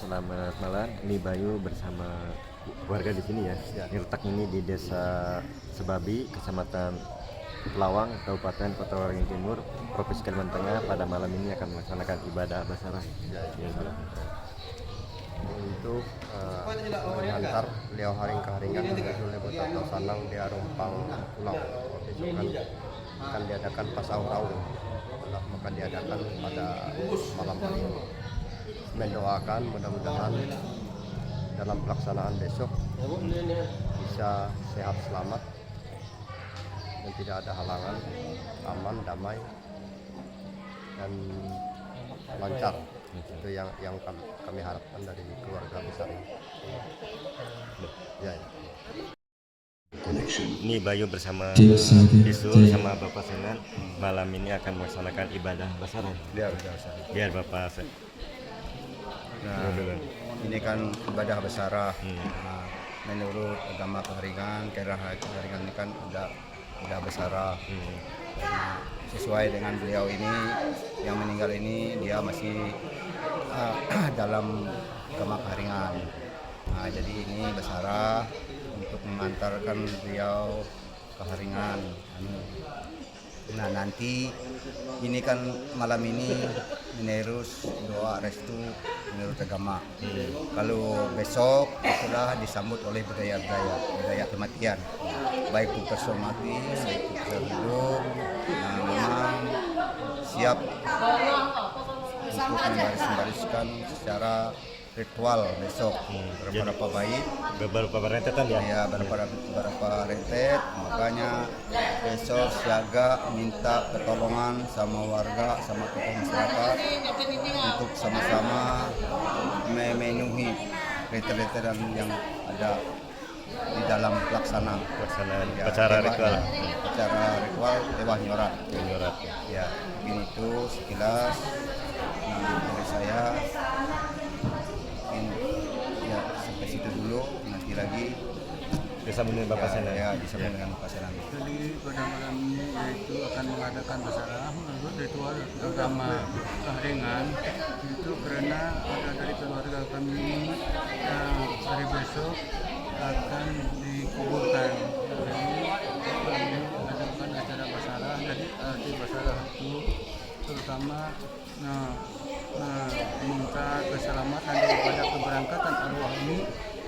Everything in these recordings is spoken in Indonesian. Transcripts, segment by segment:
selamat malam. Ini Bayu bersama warga di sini ya. Ini letaknya ini di Desa Sebabi, Kecamatan Pelawang, Kabupaten Kota Waringin Timur, Provinsi Kalimantan Tengah. Pada malam ini akan melaksanakan ibadah basarah. Untuk mengantar beliau haring ke haringan oleh Botol Sanang dia rumpang pulau. Besok akan diadakan pas sahur maka diadakan pada malam hari ini. Mendoakan mudah-mudahan dalam pelaksanaan besok bisa sehat selamat dan tidak ada halangan, aman, damai dan lancar. Itu yang kami harapkan dari keluarga besar ini. Ya. Ini Bayu bersama Bisul sama Bapak Senan. Malam ini akan melaksanakan ibadah basarah. Biar Bapak. Nah, ini kan ibadah basarah. Menurut agama keharingan, keharingan ini kan udah basarah. Sesuai dengan beliau ini yang meninggal ini, dia masih dalam agama keharingan. Nah, jadi ini basarah untuk mengantarkan beliau ke haringan. Nah, nanti ini kan malam ini menerus doa restu menurut agama. Kalau besok itulah disambut oleh budaya kematian, baik itu mati, baik itu hidup. Nah, memang siap untuk membaris-bariskan secara ritual besok beberapa baik, beberapa rentetan ya. Ya, beberapa rentet. Makanya besok siaga minta pertolongan sama warga, sama tokoh masyarakat untuk sama-sama memenuhi rentet-rentetan yang ada di dalam pelaksanaan ya, acara ritual. Acara ritual Tewah Nyorat. Ya. Ini itu sekilas dari saya. Ya, sampai situ dulu, nanti lagi Bersama dengan Bapak Senan. Ya, disambung dengan Bapak Senan. Jadi pada malam ini yaitu akan mengadakan basarah menurut ritual agama keharingan itu karena ada dari keluarga kami yang hari besok akan dikuburkan. Jadi kami mengadakan acara basarah. Jadi arti basarah itu terutama minta keselamatan daripada keberangkatan arwah ini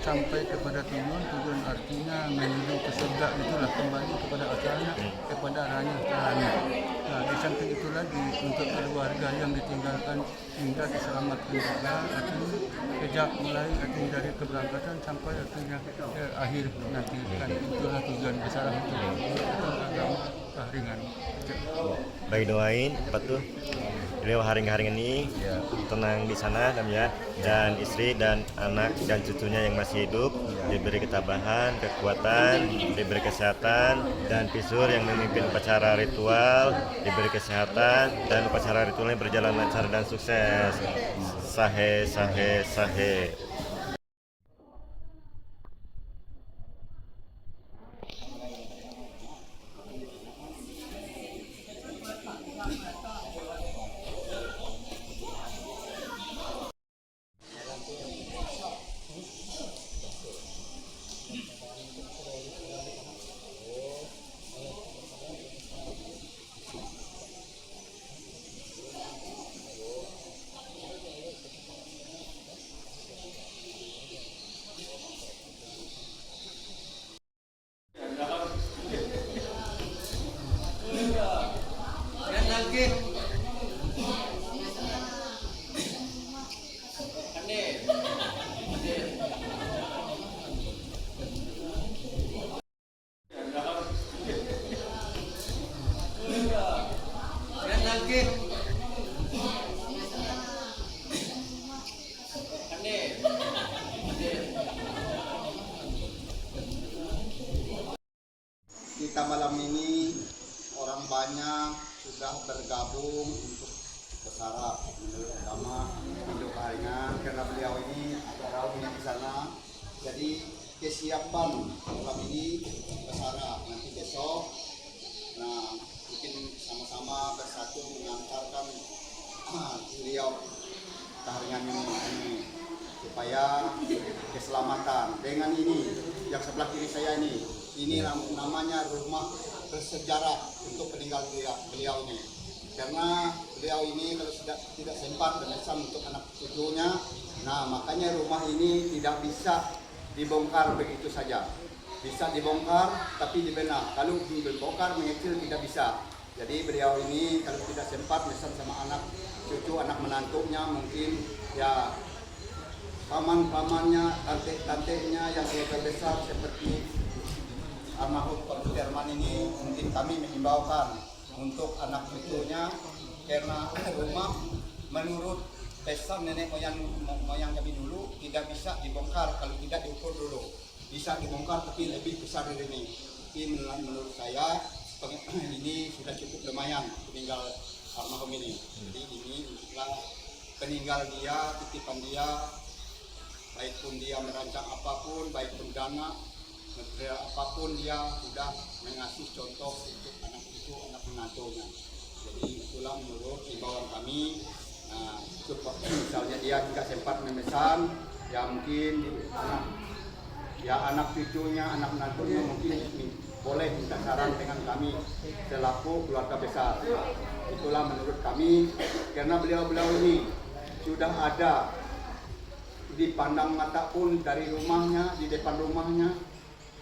sampai kepada tujuan artinya menuju ke surga, itulah kembali kepada asalnya, kepada ranya. Nah, di samping itu lagi untuk keluarga yang ditinggalkan hingga diselamatkan juga, artinya sejak mulai artinya dari keberangkatan sampai artinya akhir nanti kan itulah tujuan besar itu agama keharingan. Baik, doain apa tuh beliau haring-haring ini tenang di sana dan istri dan anak dan cucunya yang masih hidup diberi ketabahan, kekuatan, diberi kesehatan, dan Pisur yang memimpin upacara ritual diberi kesehatan dan upacara ritualnya berjalan lancar dan sukses. Sahe. Kita malam ini orang banyak sudah bergabung untuk basarah menurut agama Hindu keharingan karena beliau ini ada rawuhnya di sana. Jadi kesiapan malam ini basarah nanti besok. Nah, mungkin sama-sama bersatu mengantarkan beliau keharingan ini supaya keselamatan. Dengan ini yang sebelah kiri saya ini namanya rumah bersejarah untuk peninggal beliau ini. Karena beliau ini kalau tidak sempat memesan untuk anak cucunya, nah makanya rumah ini tidak bisa dibongkar begitu saja. Bisa dibongkar tapi dibina. Kalau dibongkar mengecil tidak bisa. Jadi beliau ini kalau tidak sempat memesan sama anak cucu, anak menantunya, mungkin ya paman-pamannya, tante-tantenya yang lebih besar seperti almarhum Pak Sudirman ini, mungkin kami mengimbaukan untuk anak cucunya, karena rumah menurut pesan nenek moyang kami dulu tidak bisa dibongkar kalau tidak diukur dulu. Bisa dibongkar tapi lebih besar dari ini. Tapi menurut saya ini sudah cukup lumayan peninggal almarhum ini. Jadi ini adalah peninggal dia, titipan dia, baik pun dia merancang apapun, baik pun dana, material apapun, dia sudah mengasih contoh untuk anak cucu, anak menantunya. Jadi itulah menurut himbauan kami. Nah, misalnya dia tidak sempat memesan, ya mungkin anak cucunya, anak menantunya mungkin boleh minta saran dengan kami selaku keluarga besar. Itulah menurut kami, karena beliau-beliau ini sudah ada dipandang mata pun dari rumahnya, di depan rumahnya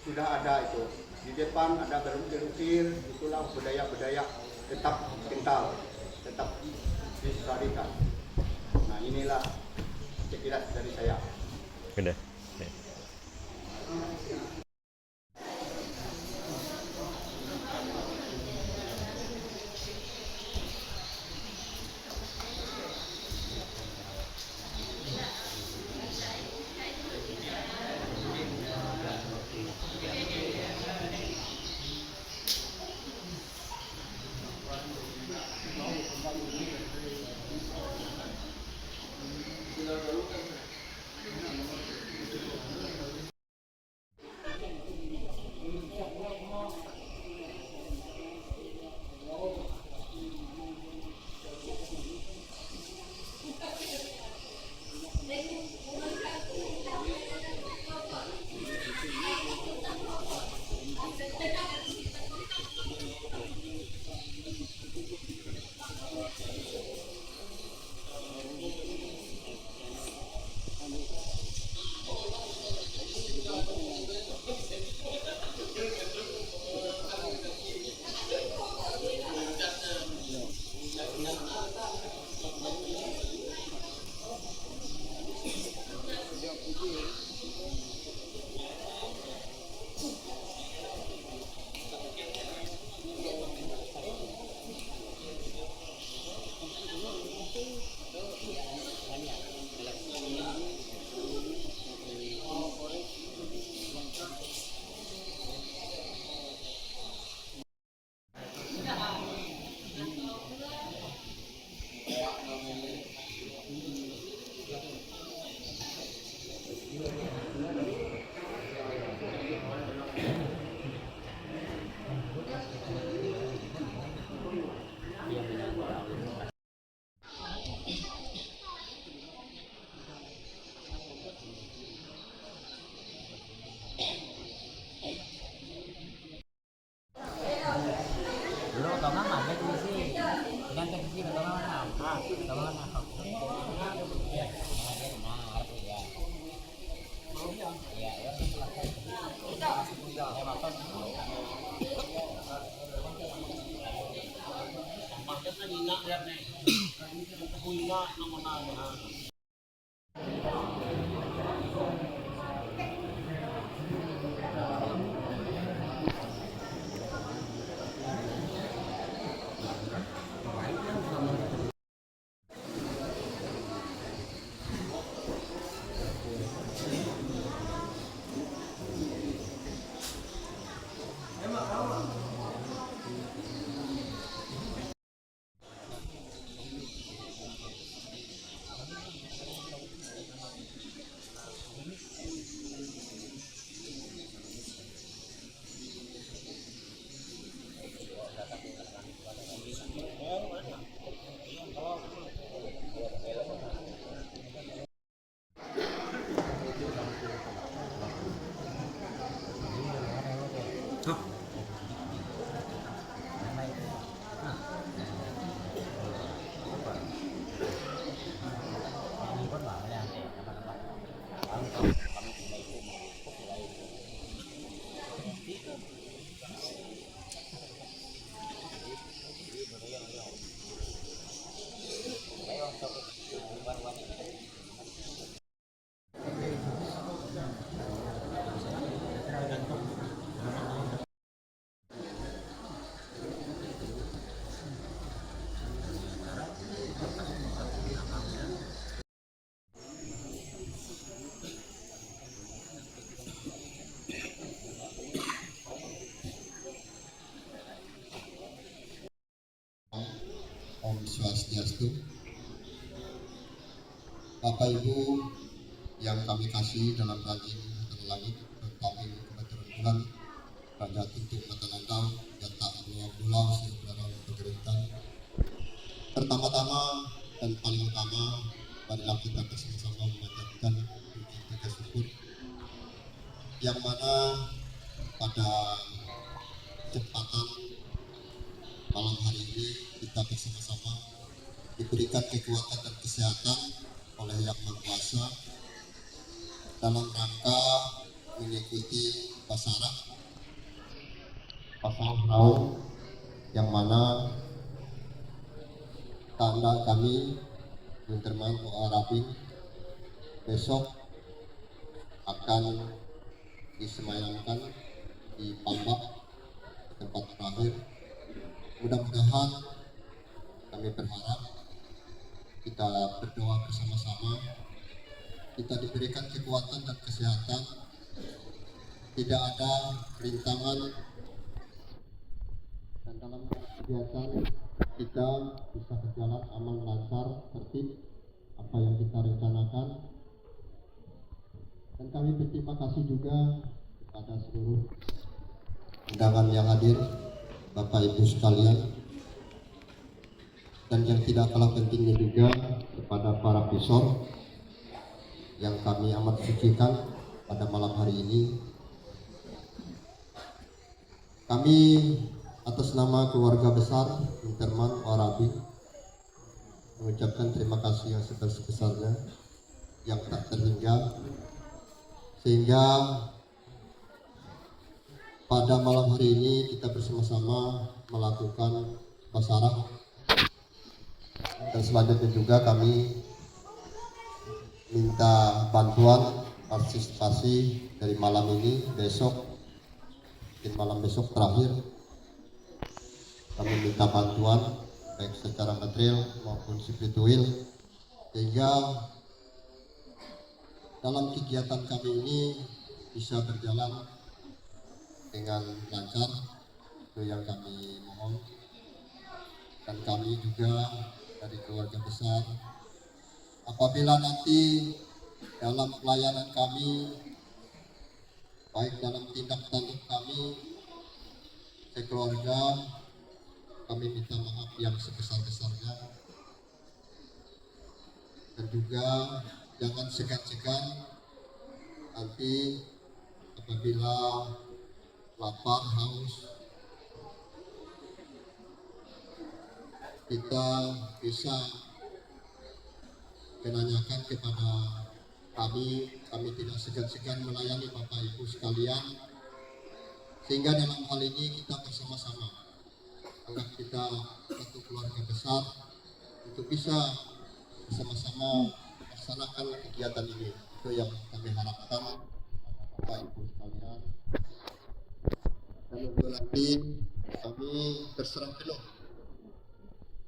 sudah ada itu. Di depan ada berukir-ukir, itulah budaya-budaya tetap kental, tetap dilestarikan. Nah inilah sekilas dari saya. Udah. Om Swastiastu. Bapak Ibu yang kami kasih dalam rajin langit, kami kebetulan bulan, Raja Tutup Mata Lantau, Yata Pulau Seberang Pegerintan. Pertama-tama dan paling utama, marilah kita bersama-sama memanjatkan puji syukur yang mana pada kesempatan malam hari ini kita bersama-sama diberikan kekuatan dan kesehatan oleh Yang Maha Kuasa dalam rangka mengikuti Basarah Raung, yang mana tanda kami Winterman Arabin besok akan disemayamkan di Pambak, tempat terakhir. Mudah-mudahan kami berharap kita berdoa bersama-sama, kita diberikan kekuatan dan kesehatan, tidak ada rintangan, dan dalam kegiatan kita bisa berjalan aman, lancar, tertib apa yang kita rencanakan. Dan kami berterima kasih juga kepada seluruh undangan yang hadir, Bapak Ibu sekalian, dan yang tidak kalah pentingnya juga kepada para pisor yang kami amat sucikan pada malam hari ini. Kami atas nama keluarga besar Winterman Arabi mengucapkan terima kasih yang sebesar-besarnya, yang tak terhingga, sehingga pada malam hari ini kita bersama-sama melakukan basarah. Dan selanjutnya juga kami minta bantuan partisipasi dari malam ini, besok, mungkin malam besok terakhir, kami minta bantuan baik secara material maupun spiritual, sehingga dalam kegiatan kami ini bisa berjalan dengan lancar. Itu yang kami mohon. Dan kami juga dari keluarga besar, apabila nanti dalam pelayanan kami, baik dalam tindak tanduk kami sekeluarga, kami minta maaf yang sebesar-besarnya. Dan juga jangan segan-segan nanti apabila lapar, haus, kita bisa menanyakan kepada kami tidak segan-segan melayani Bapak Ibu sekalian, sehingga dalam hal ini kita bersama-sama, anggap kita satu keluarga besar, untuk bisa bersama-sama melaksanakan kegiatan ini. Itu yang kami harapkan Bapak Ibu sekalian. Dan untuk nanti kami terserah penuh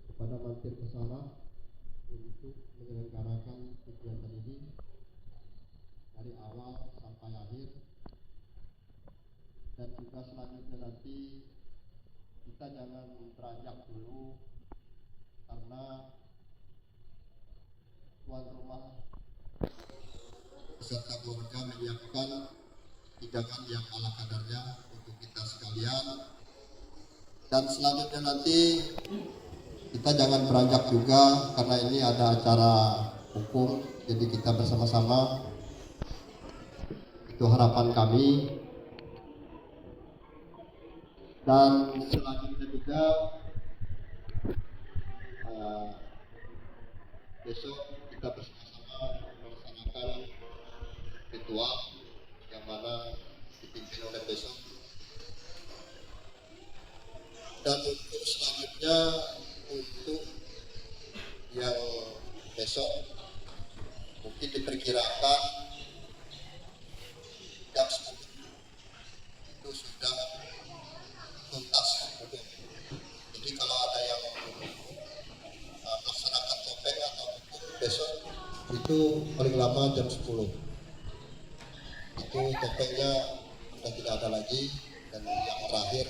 kepada Mantir Basarah untuk menyelenggarakan kegiatan ini dari awal sampai akhir. Dan juga selanjutnya nanti kita jangan beranjak dulu, karena tuan rumah beserta keluarga menyiapkan hidangan yang ala kadarnya untuk kita sekalian. Dan selanjutnya nanti kita jangan beranjak juga, karena ini ada acara hukum, jadi kita bersama-sama, itu harapan kami. Dan selanjutnya juga besok kita bersama-sama melaksanakan PT ketua yang mana dipimpin oleh besok. Dan untuk selanjutnya untuk yang besok mungkin diperkirakan jam 10 itu sudah tuntas. Jadi kalau ada yang melaksanakan topeng atau besok itu paling lama jam 10 itu topengnya sudah tidak ada lagi, dan yang terakhir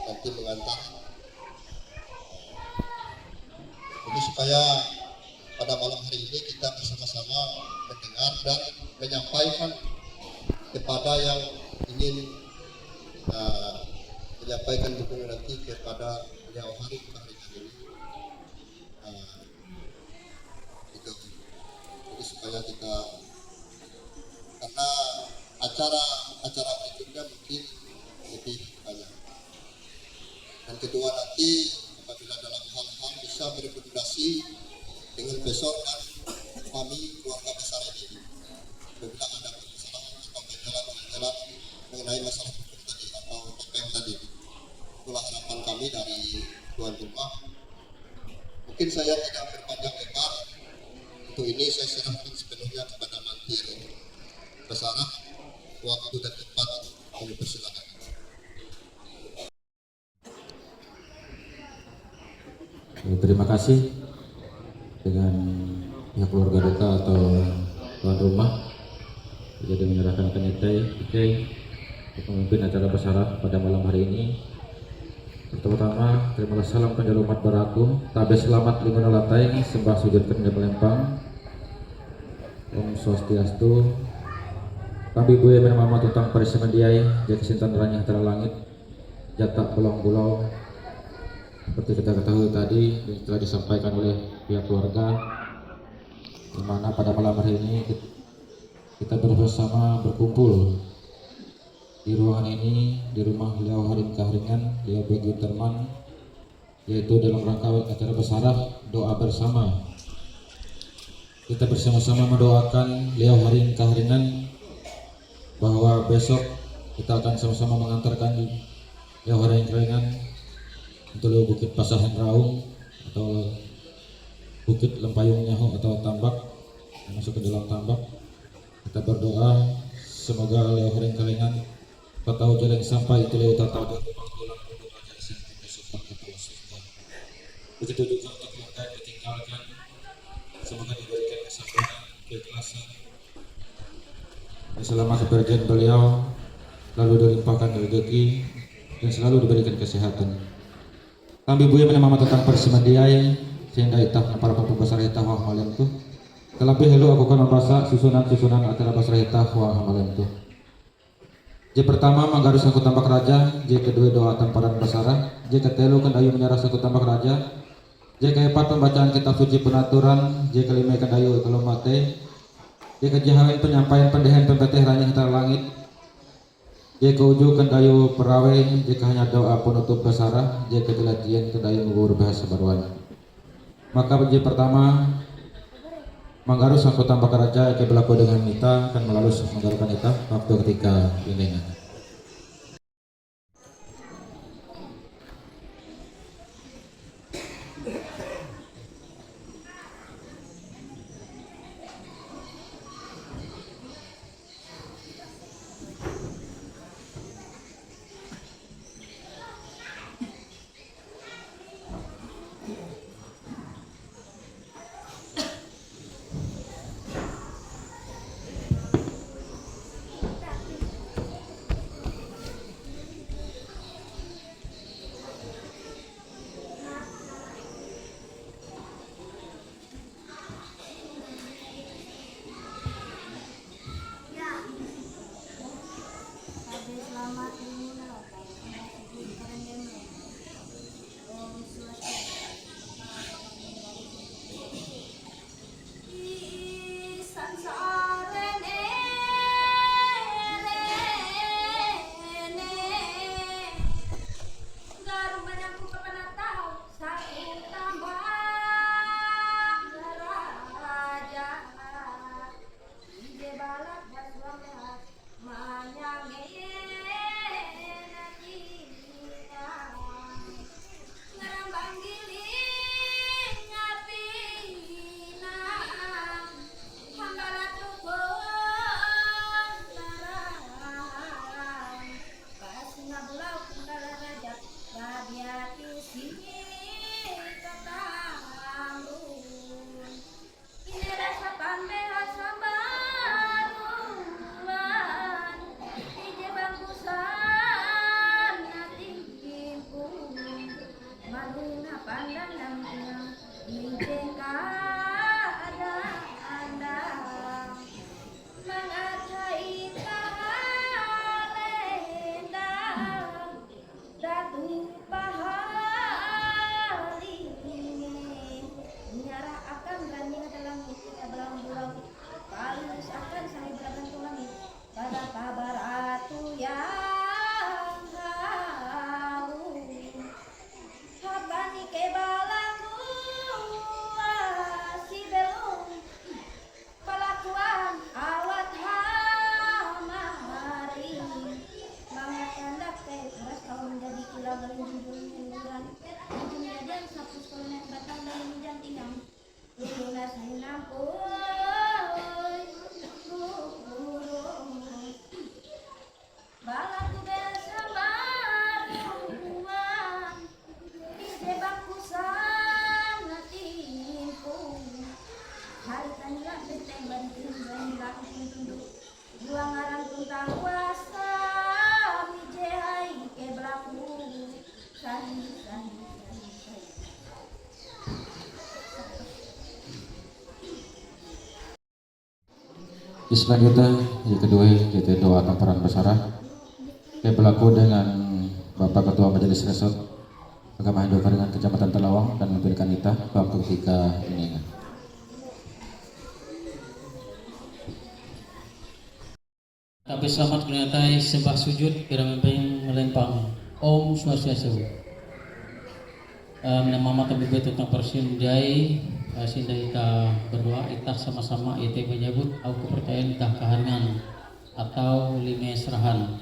nanti mengantar. Jadi supaya pada malam hari ini kita bersama-sama mendengar dan menyampaikan kepada yang ingin menyampaikan dukungan nanti kepada beliau hari ini. Itu. Jadi supaya kita, karena acara berikutnya mungkin lebih banyak. Dan kedua nanti apabila dalam hal-hal bisa berkoordinasi dengan besok dan kami keluarga besar ini, apabila ada permasalahan atau gejala mengenai masalah hukum tadi atau topeng tadi, itulah harapan kami dari tuan rumah. Mungkin saya tidak berpanjang lebar. Untuk ini saya serahkan sepenuhnya kepada Mantir Basarah. Waktu dan tempat kami persilakan. Terima kasih dengan pihak keluarga duka atau tuan rumah jadi menyerahkan kenyataan pemimpin acara Basarah pada malam hari ini. Pertama-tama terimalah salam panjang umat baraku, tabe selamat lingkungan latai, sembah sujud kerja melempang, Om Swastiastu, kami buaya menamama tutang parisemandiai, jati sintan ranyah antara langit, jatak pulau-pulau. Seperti kita ketahui tadi yang telah disampaikan oleh pihak keluarga, di mana pada malam hari ini kita bersama berkumpul di ruangan ini, di rumah Liau Haring Kahringan, Liau Begi Terman, yaitu dalam rangka acara Basarah doa bersama. Kita bersama-sama mendoakan Liau Haring Kahringan bahwa besok kita akan sama-sama mengantarkan Liau Haring Kahringan untuk Bukit Pasahan Raung atau Bukit Lempayung Nyaho atau Tambak, masuk ke dalam tambak. Kita berdoa semoga Liau Haring Kahringan tahu jalan sampai itu lewat tahu dan pangkulan untuk raja sampai besok kita surga. Begitu juga untuk keluarga yang ditinggalkan, semoga diberikan kesabaran, keikhlasan, dan selama kepergian beliau lalu dilimpahkan rezeki dan selalu diberikan kesehatan. Kami buaya menamama tentang persimandiai sehingga itah para pembesar itah wah malam tu. Terlebih lalu aku akan membaca susunan acara basar itah wah malam tu. J pertama manggaru sangku tambak raja, J kedua doa tamparan basarah, J ketelu kendayu menyerah sangku tambak raja, J keempat pembacaan kitab suci penaturan, J kelima kendayu kelomate, J kejahawan penyampaian pendehen pembeteh ranyah antara langit, J keuju kendayu perawe, J hanya doa penutup basarah, J kejelatian kendayu ngubur bahasa baruan. Maka J pertama manggaru sangku tambak raja yang berlaku dengan kita akan melalui menggarukan kita waktu ketika ini. Selanjutnya yang kedua yaitu doa tamparan bersarah yang berlaku dengan Bapak Ketua Majelis Resort Agama Hindu Karingan Kecamatan Telawang dan memberikan kita waktu 3 menit. Tapi selamat menyertai sembah sujud kira mempeng melempang Om Swastiastu. Nama mata bibi tentang persin jai sindai kita berdoa kita sama-sama itu menyebut aku kepercayaan kita keharingan atau lima serahan.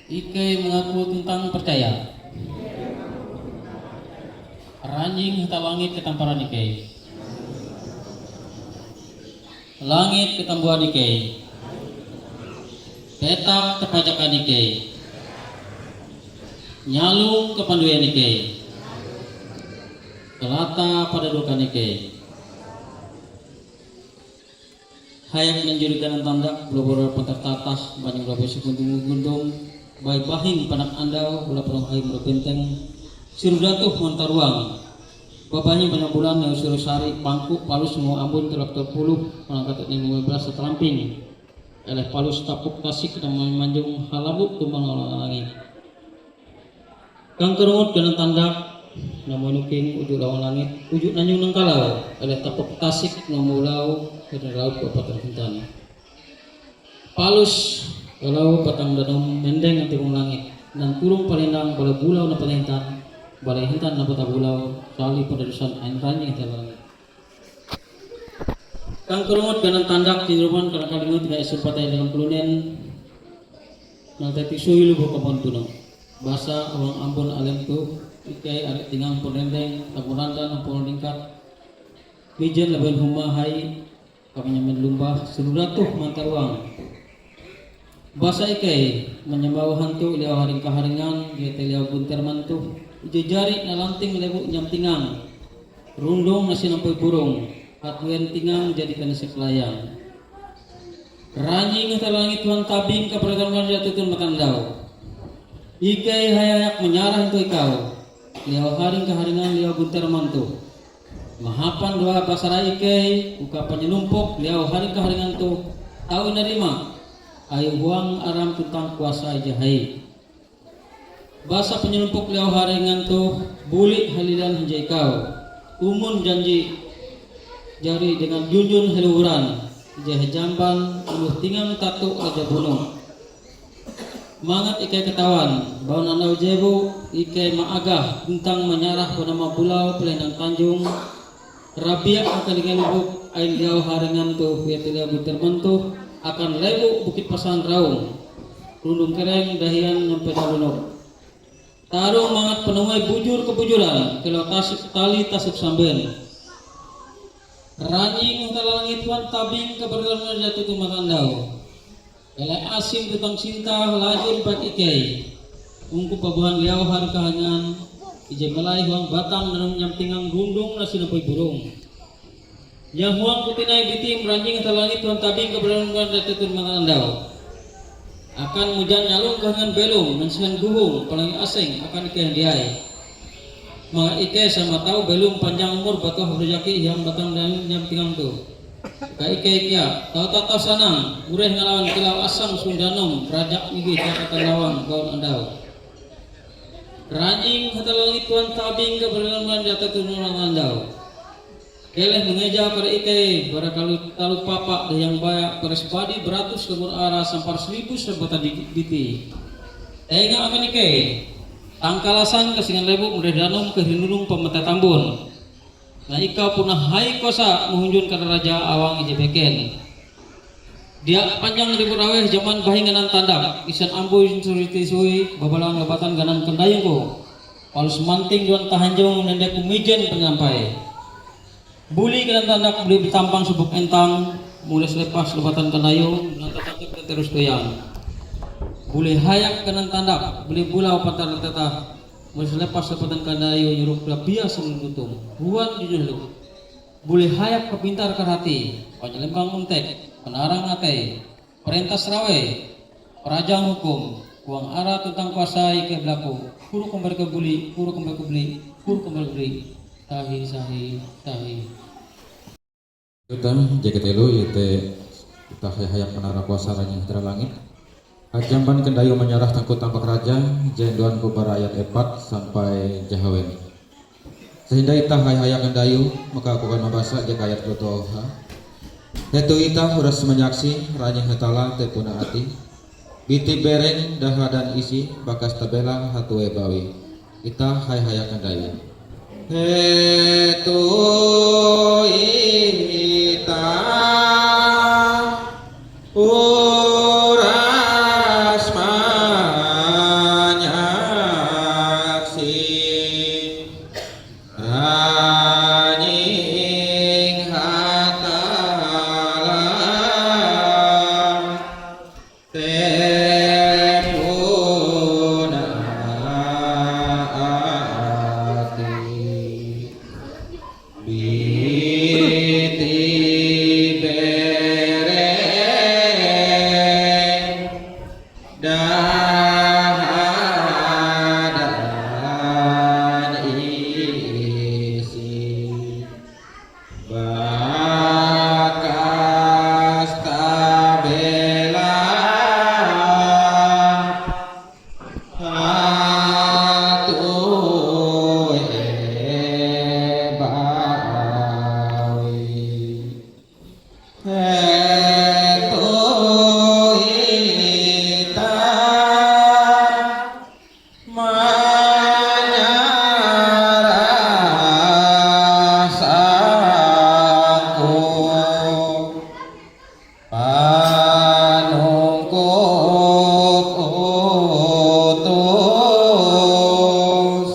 Ike mengaku tentang percaya. Ranjing heta langit ketamparan Ike. Langit ketambuhan Ike. Petak kepajakan Ike. Nyalung kepanduan Ike. Kelata pada dukan Ike. Hayang menjadikan tanda bulu-bulu pentertatas banyak berapa sekundung-gundung baik bahing panak andau bola penuh air berbenteng sirudatuh montaruang babahnya banyak bulan yang suruh sari pangkuk palus semua ambun telap terpuluh mengangkat ini 15 seteramping oleh palus tapuk tasik dan manjung halabuk tumbang olang langit kang kerungut dengan tanda namun nuking ujuk lawan langit ujuk nanjung nengkalau oleh tapuk tasik nomulau ke laut bapak terhintan palus kalau batang danau mendeng nanti langit dan kurung palindang balai bulau na palintan balai hintan na bata bulau sali pada dusan ain ranjing langit kang kerungut kanan tandak di rumah karena kalimut tidak sempatai dengan pelunen nang teti suhi lubuh kapon tunong bahasa orang ambon alem tu ikai arek tingang pendendeng tapunanda nampun lingkat mijen laban humahai kami nyaman lumbah serudatuh mantaruang bahasa ikai menyembah hantu liau haring kaharingan dia liau bunter mantu jejari nalanting lebu nyamtingang rundong nasi nampai burung atuen tingang jadikan nasi pelayang ranjing ke langit tuan tabing keperluan jatuh matandau ikai hayak menyarah itu ikau liau haring kaharingan liau bunter mantu mahapan doa pasara ikai buka penyelumpuk liau haring kaharingan tu tahu nerima ayo huang aram tentang kuasa jahai bahasa penyelumpuk liau haringan tu bulik halilan hijai kau umun janji jari dengan junjun heluhuran jah jamban uluh tingang tatu aja bunuh mangat ikai ketawan bau nanau jebu ikai maagah tentang menyarah bernama pulau pelendang tanjung rabiak akan dengan lubuk air liau haringan tu biar liau buter mentuh akan lebu bukit pasan raung rundung kereng dahian nyampe dalunok tarung mangat penuai bujur kebujuran kalau tasuk tali tasuk samben ranjing langit tuan tabing keberdaman jatuh tu makandau elai asim tutang cinta lajur pak ikai ungku pabuhan liau har kahangan ije melai huang batang dan nyampingang gundung nasi napai burung yang huang kutinai bitim ranjing langit tuan tabing keberdaman jatuh tu makandau akan mujan nyalung kahangan belum mensihan guhung paling asing akan ikai diai mga ikai sama tahu belum panjang umur batuh berjaki yang batang dan nyampingang tu ka ikai kia tahu tata sanang ureh ngalawan kilau asam sundanom rajak migi kata lawang gaun andau ranjing langit tuan tabing keberdaman jatuh tu makandau keleh mengeja pada ikai barakalu talu papak yang banyak perespadi beratus kebun arah sampar 1000 sebata biti tengah akan ikai tangkalasan kesingan lebu mudah danum ke hinulung pemerintah tambun nah ika punah hai kosa menghunjun kata raja awang ije beken dia panjang ribu raweh zaman bahinganan tanda isan ambuy suriti sui babalang lebatan ganan kendayung ko palus manting duan tahanjung nendek kumijen penyampai buli kena tandak beli ditampang subuk entang mulai selepas lebatan kendayung nanti tatip terus goyang buli hayak kena tandak beli bulau pantar tetah mulai selepas lebatan kendayung nyuruh biasa mengutung huan jujur lu buli hayak kepintar ke hati panjelembang untek penarang ngate perintah serawe perajang hukum uang arah tentang kuasai ke belaku kuru kembali ke buli kuru kembali ke beli kuru kembali ke beli tahi sahi tahi. Utang jaket elu yaitu kita hayang menara kuasa ranya langit. Jamban kendayu menyerah tangku tampak raja jenduan kubara ayat 4 sampai jahawen. Sehingga itah hayang kendayu maka aku akan membaca jika ayat kutoha. Hetu itah uras menyaksi ranya hetala tepuna ati. Biti bereng daha dan isi bakas tabela hatue bawi. Itah hayang kendayu. Hetu itah uras manyaksi ranying hatala tepuna ati biti bereng dan isi bakas tabela hatue bawi. Hetu itah menyerah saku panungkup utus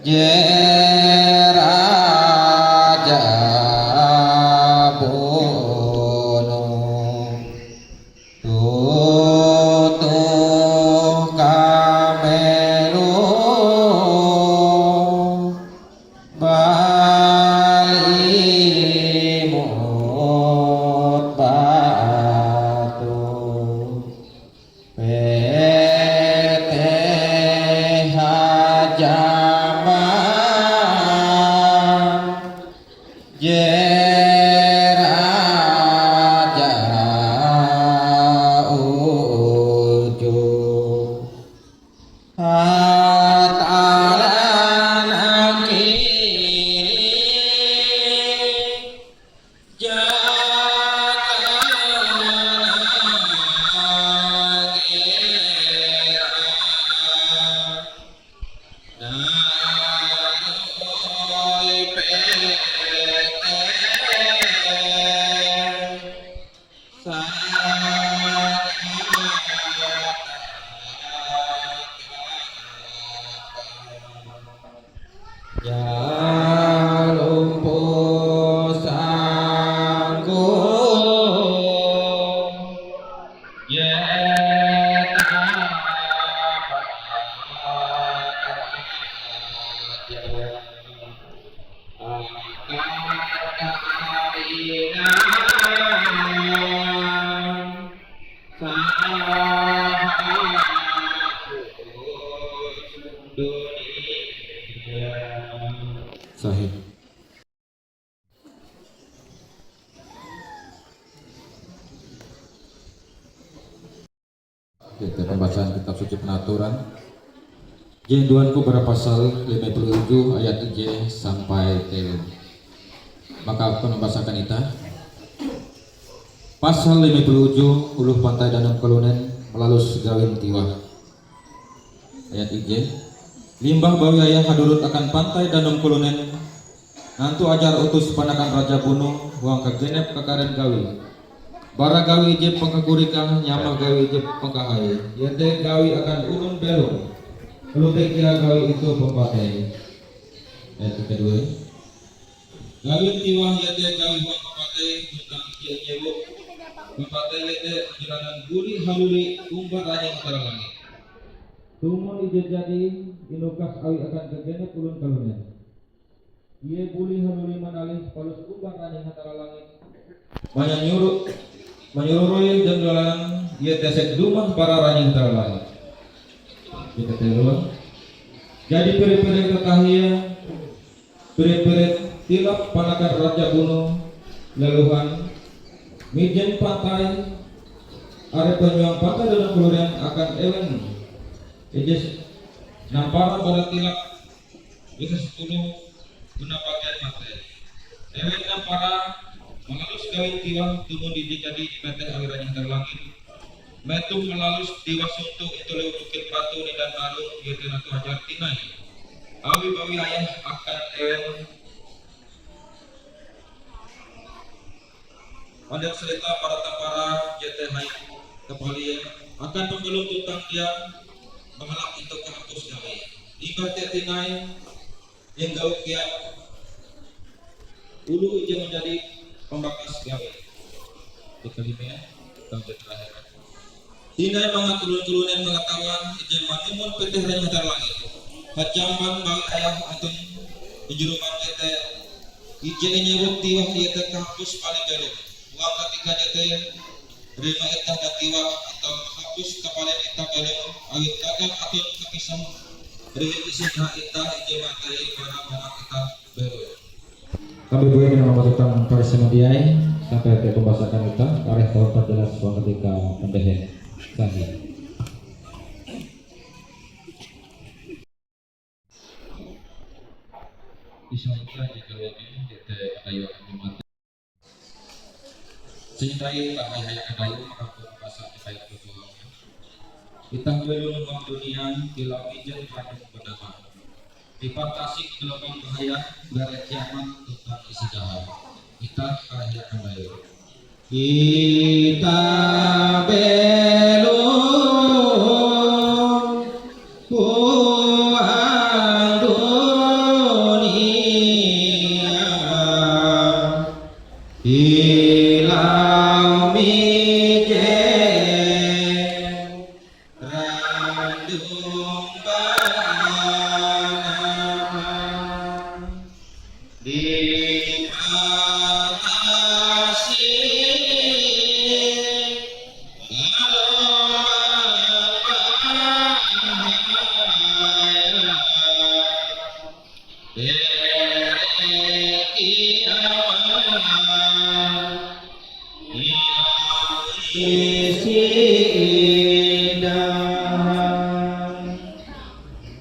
jeraja bunuh tutuh kamelu balimut batu PT Hajaman jeraja ujo hatalan kini jangan ngira Nanoy PT Ya lumpuh sanggup Sahih. Kita pembacaan kitab suci penaturan. Jenduanku pada pasal 57 ayat 3 sampai 3. Maka aku membacakan itu. Pasal 57 uluh pantai danau Kalunen melalus gawin tiwah. Ayat 3. Limbah bawi ayah hadurut akan pantai danau Kalunen. Nantu ajar utus panakan raja bunuh huang kegenep kakaren gawi. Bara gawi je pengkakurikah nyama gawi je pengkahai. Yente gawi akan ulun belum. Lutek kira gawi itu pempatai. Ayat kedua. Gawi tiwah yente gawi huang pempatai tentang kia nyewuk. Pempatai yente jalanan guri haluli umbar ranyang langit. Tumun ije jadi inukas awi akan kegenep ulun Kalunen. Ia buli haluli manalih palus umbar ranyang hatara langit. Menyuruh jendolanan ia tesek dumah para ranyang hatara langit. Kita terus. Jadi peri-peri ketahia Pirit-pirit tilap panakan Raja Gunung leluhan mijen pantai are penyuang pantai dalam keluaran akan ewen ejes nampara pada tilap bisa 10 guna bagian pantai ewen nampara mengalus gawin tiwang tumun jadi di peteh aliran yang terlangit metum melalus tiwa suntuk itu lewat bukit batu di dan alung yaitu natu hajar tinai awi bawi ayah akan ewen pada cerita para tampara jete hai kepalian akan pembelum tutang dia mengelak itu kampus gawe hingga tetinai yang gawe kia ulu ujian menjadi pembakas gawe di kelima tahun terakhir tinai mangat tulun-tulunan mengatakan ijen matimun petih ranya terlangit hajamban bang ayah atun penjuruman jete ijen nyewuk tiwah iete kampus paling belum uang ketika jete terima itah dan tiwah atau hapus kepala itah belum awit kagak atun kepisah beri isitah itah ijen matai barang-barang itah belum. Kami boleh menambah tentang Parisemadiai sampai ke pembahasan kita kareh tahun 14 uang ketika pendehen kami. Isyaratlah jika ini kita ayo mati. Cintai tak hanya kedayu maka bahasa kita itu. Kita belum uang dunia kilau ijen pada bernama. Dibatasi gelombang bahaya dari kiamat tentang isi jahat. Kita hanya kedayu. Kita belum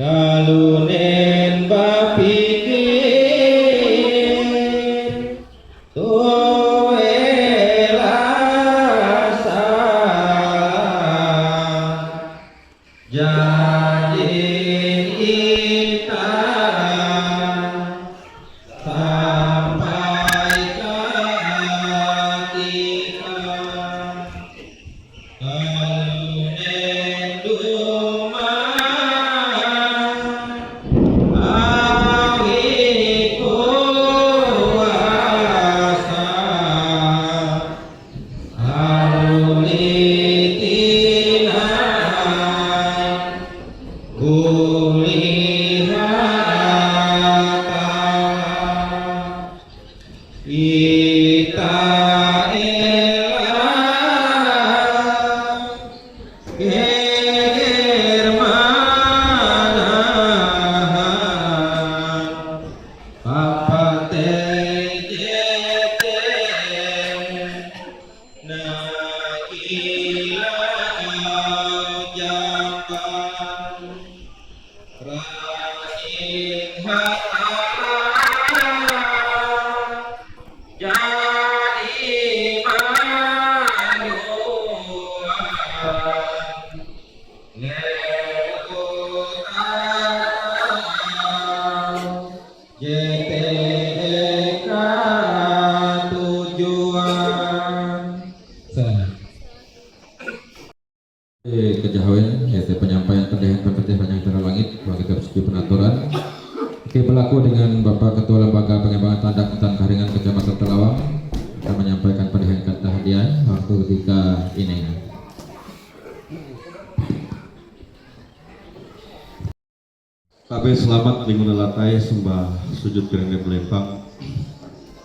kalunen bapikir tuwe rasa janji kita sampai ketika kalunen duma Kejahawan yaitu penyampaian pendehan Perketih Panjang Tanah Langit bagi persegi penaturan. Oke, berlaku dengan Bapak Ketua Lembaga Pengembangan Tandak Hutan Karingan Kecamatan Telawang akan menyampaikan pendehan kata hadiah waktu ketika ini. KB selamat minggu nelatai sembah sujud kerengnya belempang.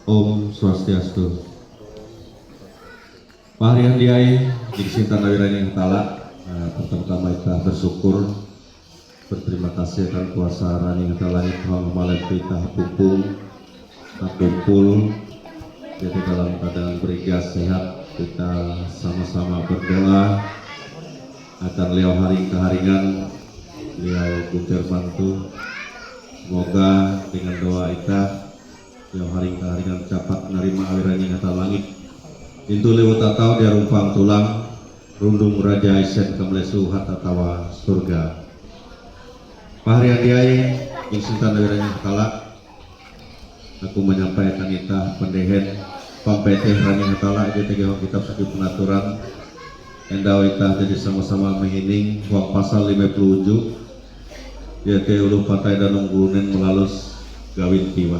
Om Swastiastu. Paharian diai di Sinta Nawirani yang talak. Pertama-tama kita bersyukur berterima kasih akan kuasa Rani Hata Langit Tuhan Malam kita pupung kumpul jadi dalam keadaan berigas sehat. Kita sama-sama berdoa akan Leo Haring Keharingan, Leo Butir Mantu. Semoga dengan doa kita Leo Haring Keharingan dapat menerima aliran Hata Langit. Intu lewat tatau dia rumpang tulang rundung raja isen kemlesu hata tawa surga. Paharian diai yang sintan aliran Hatala. Aku menyampaikan kita pendehen pampeteh Rani Hatala di tiga kitab suci pengaturan endau kita jadi sama-sama mengining wang pasal 57 ya ke ulu pantai danung gulunen melalus gawin tiwa.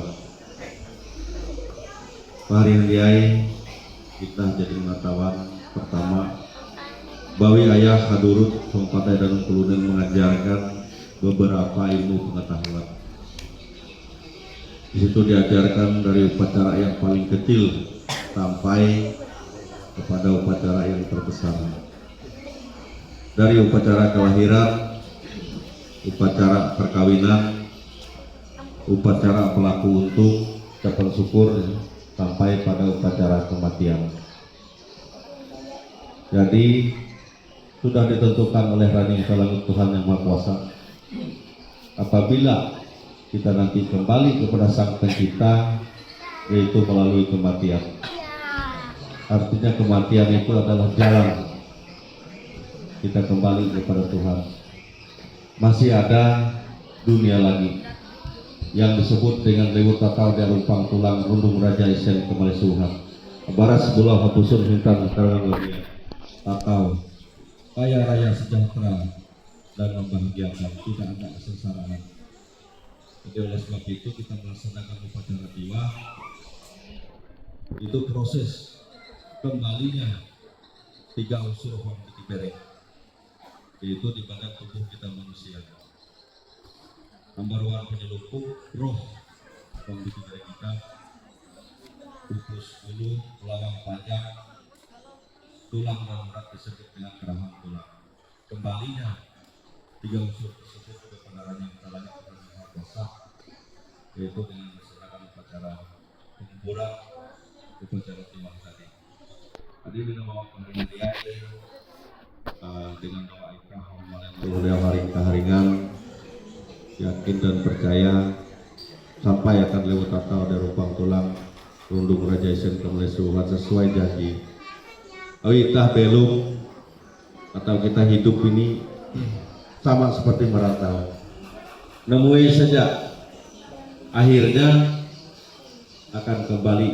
Paharian diai kita jadi pengetahuan pertama bawi ayah hadurut wang pantai danung gulunen mengajarkan beberapa ilmu pengetahuan. Di situ diajarkan dari upacara yang paling kecil sampai kepada upacara yang terbesar. Dari upacara kelahiran, upacara perkawinan, upacara pelaku untuk ucapan syukur sampai pada upacara kematian. Jadi sudah ditentukan oleh Rani Hata Langit Tuhan Yang Maha Kuasa. Apabila kita nanti kembali kepada Sang Pencipta, yaitu melalui kematian. Artinya kematian itu adalah jalan kita kembali kepada Tuhan. Masih ada dunia lagi yang disebut dengan lewat tatau dia rumpang tulang rundung raja isen kembali suhan. Barat sebelah hapusun hintan karangan lebih tatau kaya raya sejahtera dan membahagiakan, tidak ada kesengsaraan. Jadi oleh sebab itu kita melaksanakan upacara tiwa itu proses kembalinya 3 unsur Hong Kitibere, yaitu di badan tubuh kita manusia. Nomor 1 penyelupuk roh Hong Kitibere kita, pupus bulu, lawang panjang, tulang dan urat disebut dengan kerahang tulang. Kembalinya 3 unsur tersebut kepada Rani Hata Langit Tuhan Yang Maha Kuasa, yaitu dengan melaksanakan upacara penguburan, upacara tiwa tadi. Tadi dengan bawa pemberian dia dengan doa ikrah Leo Haring Keharingan, yakin dan percaya sampai akan lewat tatau dari rupang tulang rundung raja isen kemlesuhan sesuai janji. Awitah belum atau kita hidup ini sama seperti merantau. Nemui saja akhirnya akan kembali.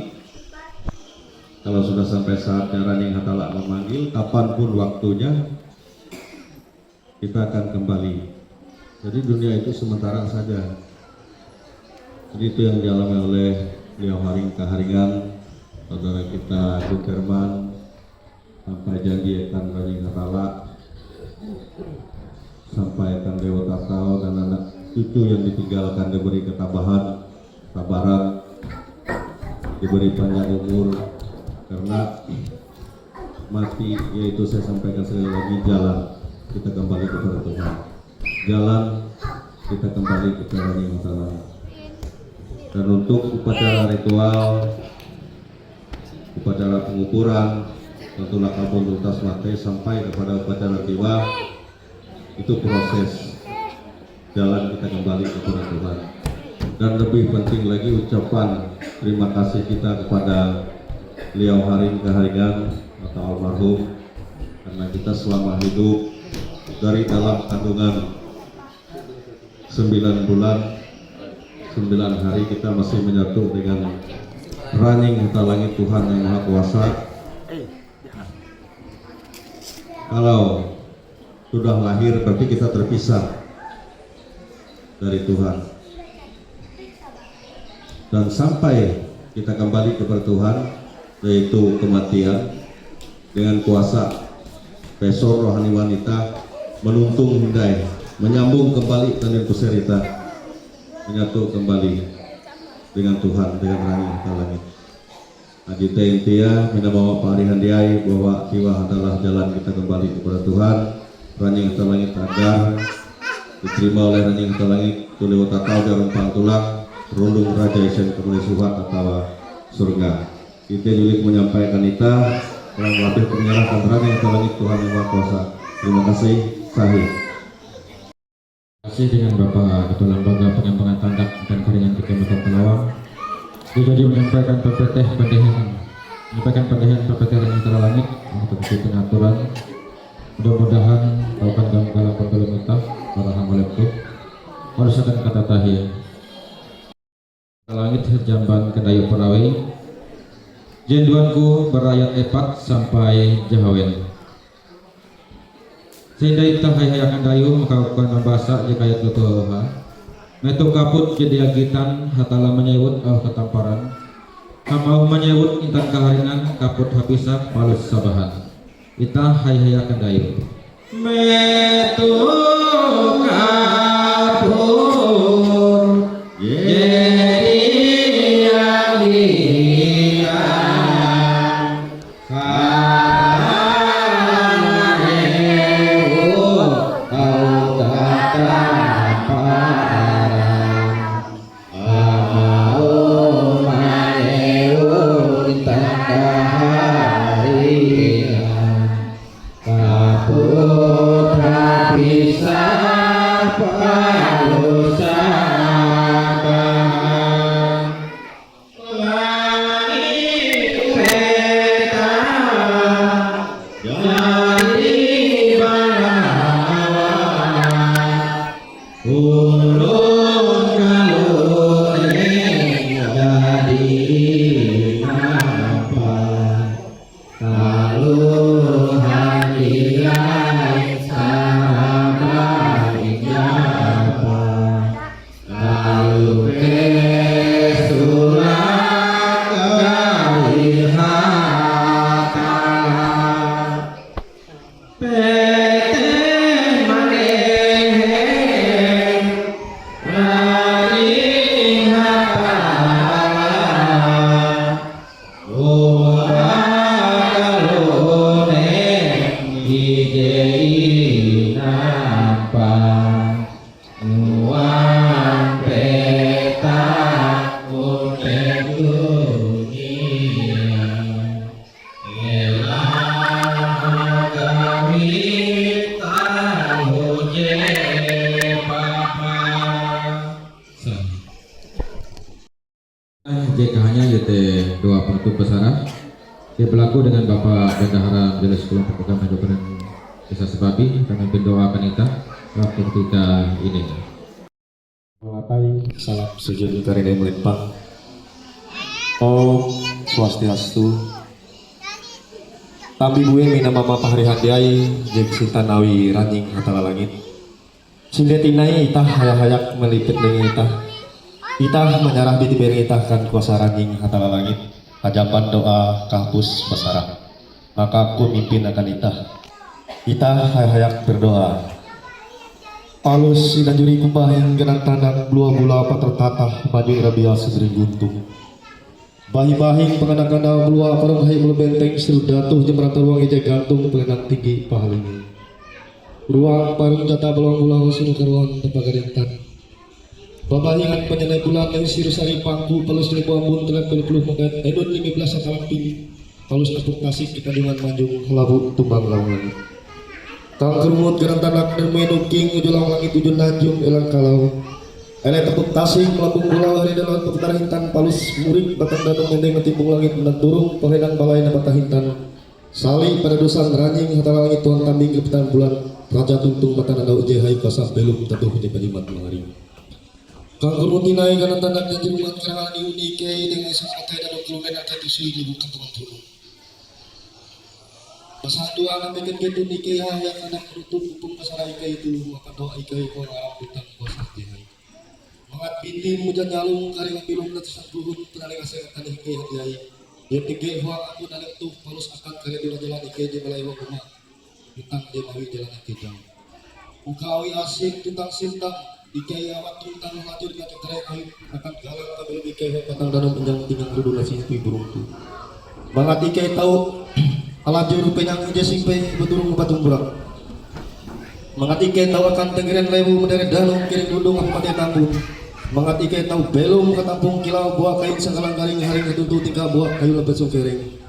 Kalau sudah sampai saatnya Rani Hatala memanggil, kapanpun waktunya kita akan kembali. Jadi dunia itu sementara saja. Jadi itu yang dialami oleh Leo Haring Keharingan, saudara kita Guterman, sampai janji akan Rani Hatala, sampai akan Dewa Tatau dan anak cucu yang ditinggalkan diberi ketabahan, sabaran, diberi panjang umur. Karena mati yaitu saya sampaikan sekali lagi jalan kita kembali kepada Tuhan, jalan kita kembali kepada Rani Hata Langit. Dan untuk upacara ritual, upacara pengukuran, tentulah kabun tuntas mati sampai kepada upacara tiwa, itu proses jalan kita kembali kepada Tuhan. Dan lebih penting lagi ucapan terima kasih kita kepada Leo Haring Keharingan atau almarhum, karena kita selama hidup dari dalam kandungan 9 bulan 9 hari kita masih menyatu dengan Rani Hata Langit Tuhan Yang Maha Kuasa. Kalau sudah lahir berarti kita terpisah dari Tuhan, dan sampai kita kembali kepada Tuhan, yaitu kematian, dengan kuasa pesor rohani wanita menuntung hindai, menyambung kembali dengan kuserita, menyatu kembali dengan Tuhan, dengan Rani Hata Langit. Adita intia mina bawa parihan diai bahwa tiwa adalah jalan kita kembali kepada Tuhan. Rani Hata Langit agar diterima oleh Ranjing Hata Langit tulio tatau dalam pantulang rundung raja isen kembali suhat atau surga. Kita juga menyampaikan kita kurang lebih menyerahkan Ranjing Hata Langit Tuhan Yang Maha Kuasa. Terima kasih. Sahih. Terima kasih dengan Bapak Ketua Lembaga Pengembangan Tandak dan Karingan Kecamatan Pelawang. Dia jadi menyampaikan PPT PPT Ranjing Hata Langit untuk pengaturan. Mudah-mudahan laukan gambar pergelumitah para hamalepku harus akan kata tahiyah. Langit jamban kedayu perawi jenduanku berayat epat sampai jahawen. Sehingga itah hayakan dayu makakukan membasa jikayat lutuha metu kaput jadi agitan hatala menyewut ketamparan kamau menyewut intan kaharingan kaput hapisah palus sabahan itah hayakan dayu metu kaput jadi agitan JK-nya yaitu doa penutup besara dia berlaku dengan Bapak Bendahara Jelas Kelompok Agama Dokumen Desa Sebabi dengan mendoakan kita waktu kita ini. Mengatai salam sujud karena melimpah. Om Swastiastu. Tambi buye mina mama pahari hadiai jeung sintanawi Ranjing Hata Langit. Sindetinai itah hayak-hayak melipit dengan itah. Itah menyerah di tiberi itah kan kuasa Ranjing Hata Langit. Hajapan doa kahpus basara. Maka aku mimpin akan itah. Itah hayak berdoa. Palus sinajuri kumbah yang genang tanang bula-bula apa tertatah maju rabia sesering guntung. Bahi-bahi pengenang-kenang bula parang hai mulu benteng siludatuh jemrata ruang ija gantung pengenang tinggi pahalingi. Ruang parung jata beluang bula sinu karuang tepagarintan. Babahingan penyenai bulan yang sirusari pangku palus ribu ambun telah puluh mengat edun 15 sakalaping palus nepuk nasib kita dengan manjung labu tumbang laung langit. Tang kerumut gerang tanak dan menuking ujulang langit ujun najung elang kalau ele tepuk tasik melambung pulau hari dalam peputar hintan palus murid batang danung mendeng ngetimbung langit dan turung penghidang balai nabatah hintan sali pada dosan Ranjing Hata Langit tuang kambing kepetan bulan raja tuntung batang adau ujehai kasah belum teduh di kalimat mengari. Kang kerutinai karena tandak dan jeruman kerana diunike dengan sesakai dan kelumen akan disui di bukan teman-teman. Pasal dua anak bikin gitu nike yang anak rutup hukum pasal ika itu maka doa ika itu orang hutang kuasa dihai. Mangat binti mujan nyalung kari ngapilum natisan buhun penali kasehatan ika hadiai. Dia tiga huang aku nalik tuh palus akan kari di jalan ika di balai wang rumah. Hutang dia mawi jalan ika jauh. Ukawi asik tentang sintang. Ikaya waktu tang maju dengan terai kayu akan galang kabel ikaya patang danau penjang tinggal dulu nasi kui burung tu. Bangat ikaya tahu alajur penyang uja simpai beturung patung burak. Mengatike tahu akan tenggeran lewu mendari danau kiring dudung apa mati tambun. Mengatike tahu belum ketampung kilau buah kain sengkalang garing haring ketutu tingkah buah kayu lepet sungkering.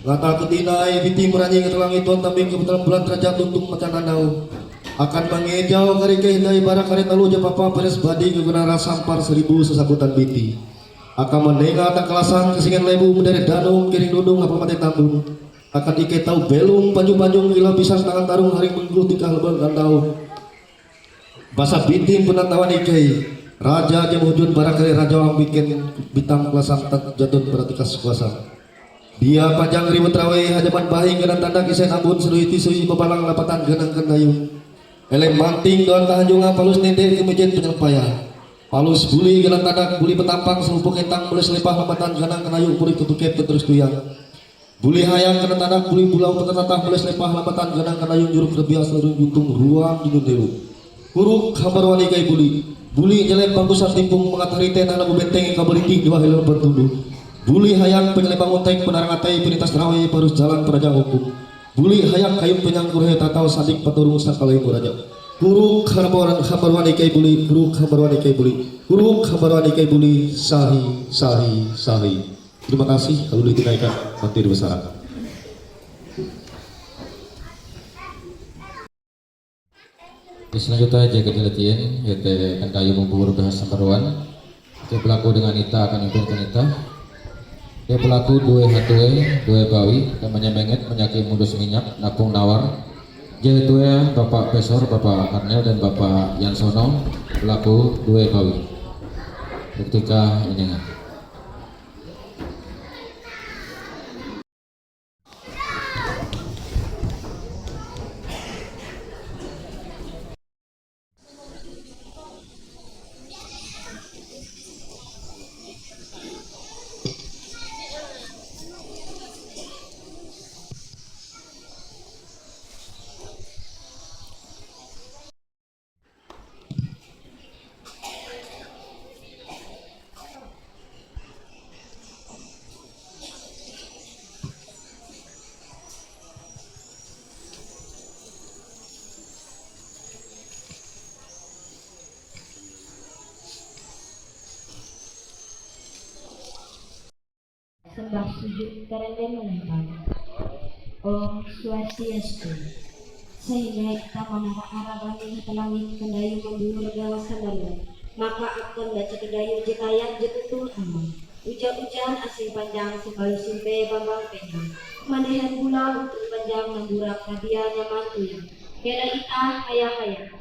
Ngata ketinai biti meranyi ke telangi tuan tambing ke bulan derajat tuntung macan danau. Akan mengejau kari kehindai barak kari talu japapa peres badi kegunara sampar 1000 sesabutan biti. Akan mendengar tak kelasan kesingan lebu mendari danau kiring dudung apa mati tambun. Akan ike tahu belum panjung-panjung gila pisang tangan tarung hari mengguluh tingkah lebang gandau. Basa bintim penantawan ike raja yang wujud barak kari raja wang bikin bintang kelasang jatun beratikas kuasa. Dia panjang ribut rawe hajaman bahi genang tanda kisah ambun seduiti sui bebalang lapatan genang kendayung. Elem manting doan kahanjungan palus nende kemejen penyampaya. Palus buli genang tanda buli petampang selupuk entang mulai selepah lapatan genang kendayung puri ketukep terus tuyang. Buli hayang kena tanak buli bulau petatah mulai selepah lambatan genang kanayung juruk rebias larung juntung ruang juntung deru. Kuruk kabar wani kai buli jelek bangkusan timpung mengatari ten anak benteng kabeliting di wahil bertuduh. Buli hayang penyelebang unteng penarang atai penitas rawe parus jalan peraja hukum. Buli hayang kayun penyangkur he tatau sadik paturung sakalai muraja. Kuruk kabar wani kai buli, kuruk kabar wani kai buli, kuruk kabar wani kai buli, sahi sahi sahi. Terima kasih kalau dinaikkan materi besar. Selanjutnya jaga jelatian yaitu kan kayu membubur bahasa Samparuan. Dia pelaku dengan ita akan impinkan ita. Dia pelaku dua hatue dua bawi namanya menget menyaki mudus minyak napung nawar. Yaitu ya Bapak Besor, Bapak Karnel dan Bapak Yansono pelaku dua bawi. Ketika ini Sembah sujud karena menempel Om Swastiastu sehingga kita mengarah-arah bani telangit kendayu membulur gawa sandalu maka akan baca kedayu jekayat jetutul aman ucap-ucapan asing panjang sekali simpe bambang penyang manehan gula untuk panjang memburak nadia nyaman tuyang kena itah ayah-ayah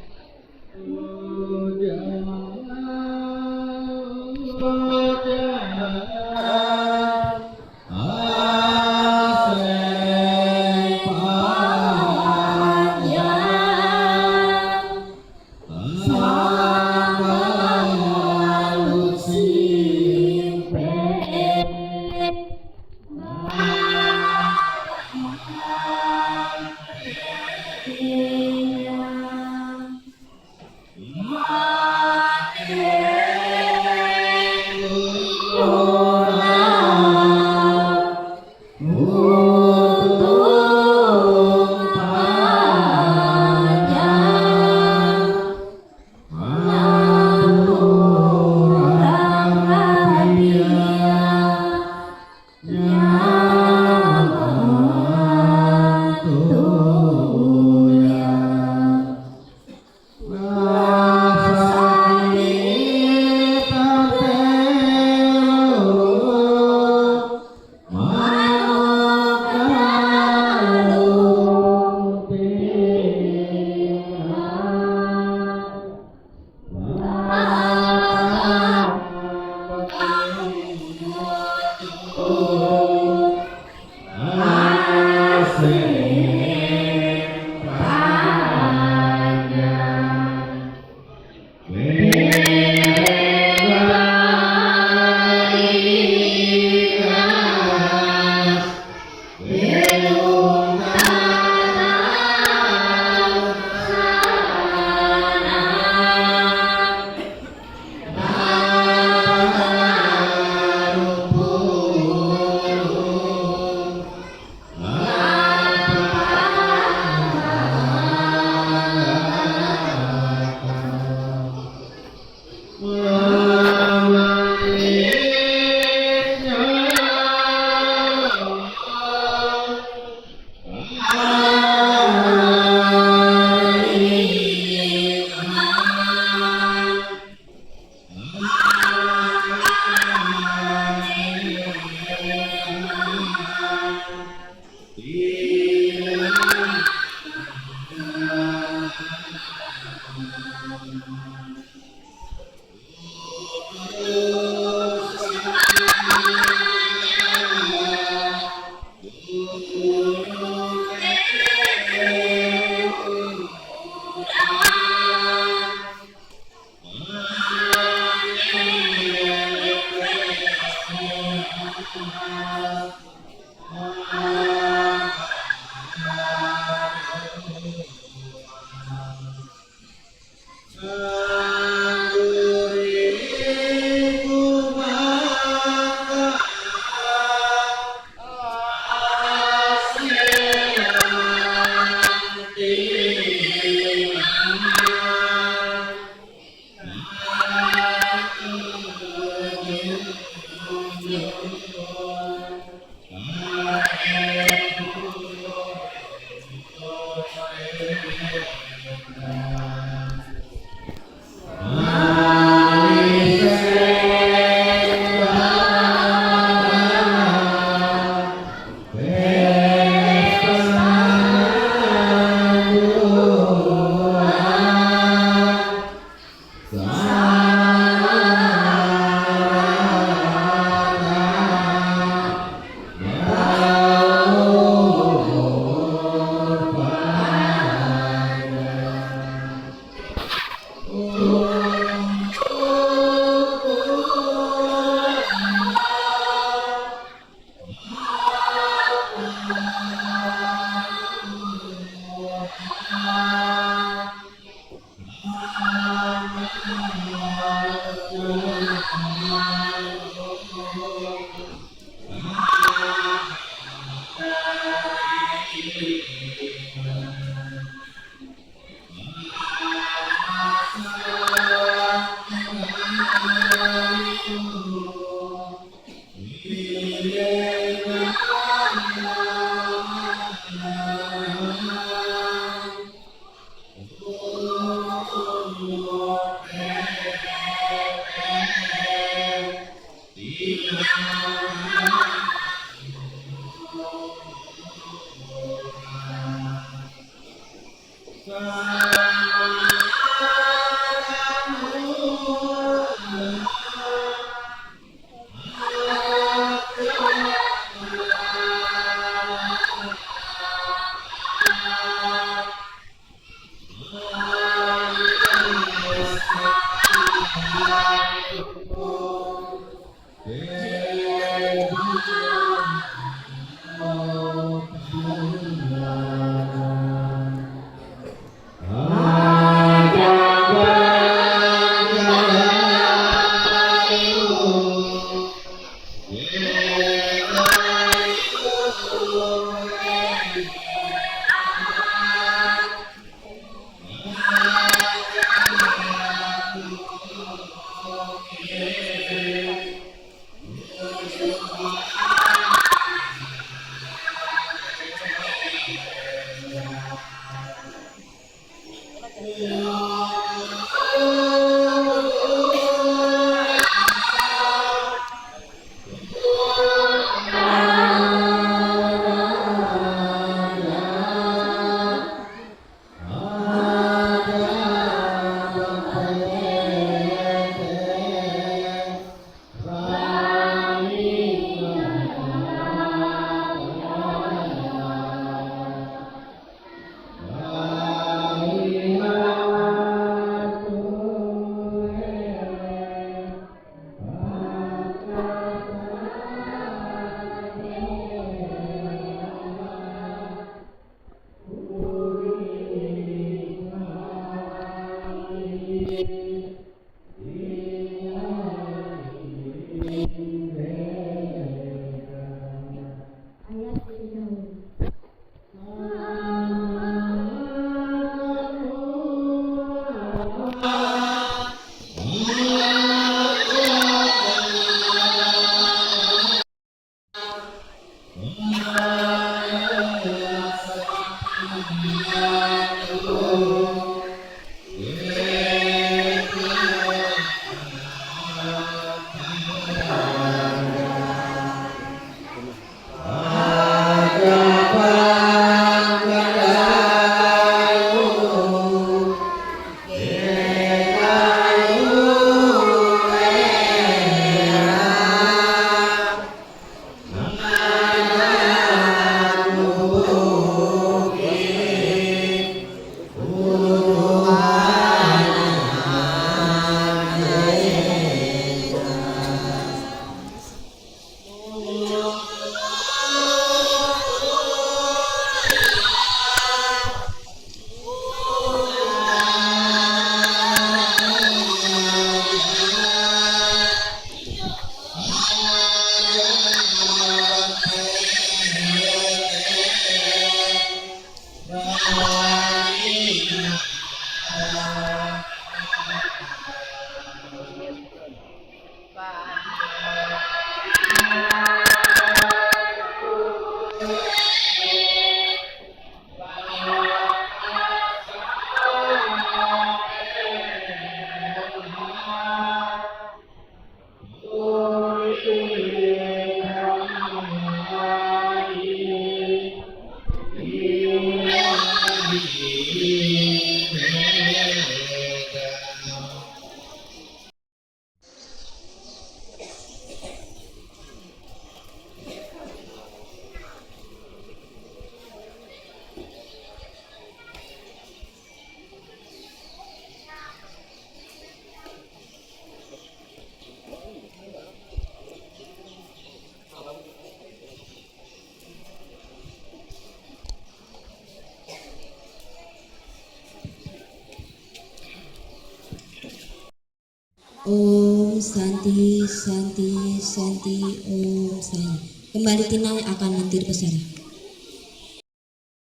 Om Santi Santi Santi Om Santi. Kembali tinang akan nanti pesara.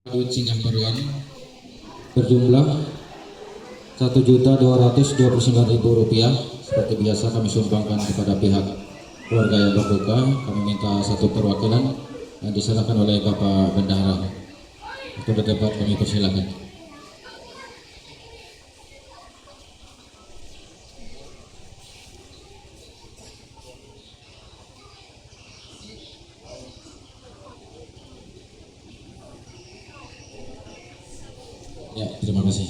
Ucing yang baruan berjumlah Rp1.229.000. Seperti biasa kami sumbangkan kepada pihak keluarga yang berduka. Kami minta satu perwakilan yang diserahkan oleh Bapak Bendahara. Untuk berdebat kami persilakan. Ya, terima kasih.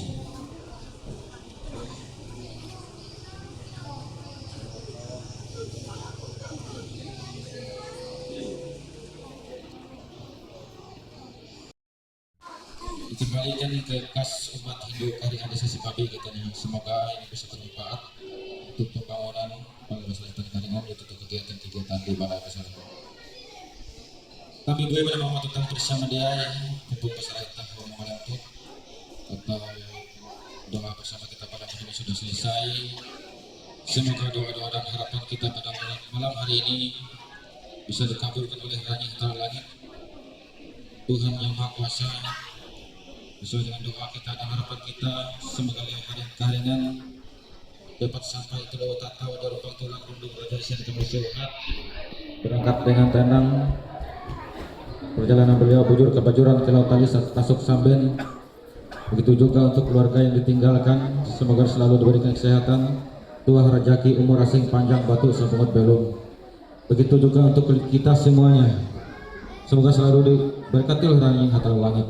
Dikembalikan ke kas umat Hindu Karingan Desa Sipabi katanya. Semoga ini bisa bermanfaat untuk pembangunan Balai Karingan untuk kegiatan-kegiatan di Balai Besar. Kami gue pada Muhammad tentang bersama dia untuk masyarakat Muhammad itu atau doa bersama kita pada malam ini sudah selesai. Semoga doa-doa dan harapan kita pada malam hari ini bisa dikabulkan oleh Raja Antara Langit, Tuhan yang Maha Kuasa. Sesuai dengan doa kita dan harapan kita, semoga hari Karingan dapat sampai ke Laut Tatau Darupang Tulang Rundung Raja Isyad Kemusyuhat, berangkat dengan tenang. Perjalanan beliau bujur ke Bajuran ke Laut Tali Tasuk Samben. Begitu juga untuk keluarga yang ditinggalkan, semoga selalu diberikan kesehatan, tuah rejeki, umur asing panjang, batu sambungut belum. Begitu juga untuk kita semuanya, semoga selalu diberkati oleh Raja Antara Langit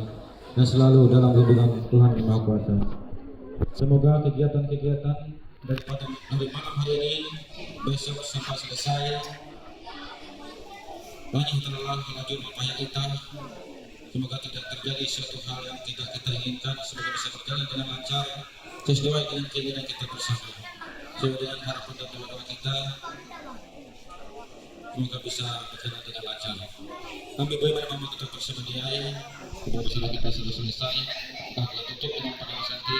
dan selalu dalam lindungan Tuhan Yang Maha Kuasa. Semoga kegiatan-kegiatan daripada hari malam hari ini besok sampai selesai. Banyak telah melaju upaya kita. Semoga tidak terjadi suatu hal yang tidak kita inginkan. Semoga bisa berjalan dengan lancar sesuai dengan keinginan kita bersama. Sesuai dengan harapan dan doa kita, semoga bisa berjalan dengan lancar. Kami bagaimana memang kita bersedia. Kedua bersama kita sudah selesai. Kita tutup dengan pada Santi.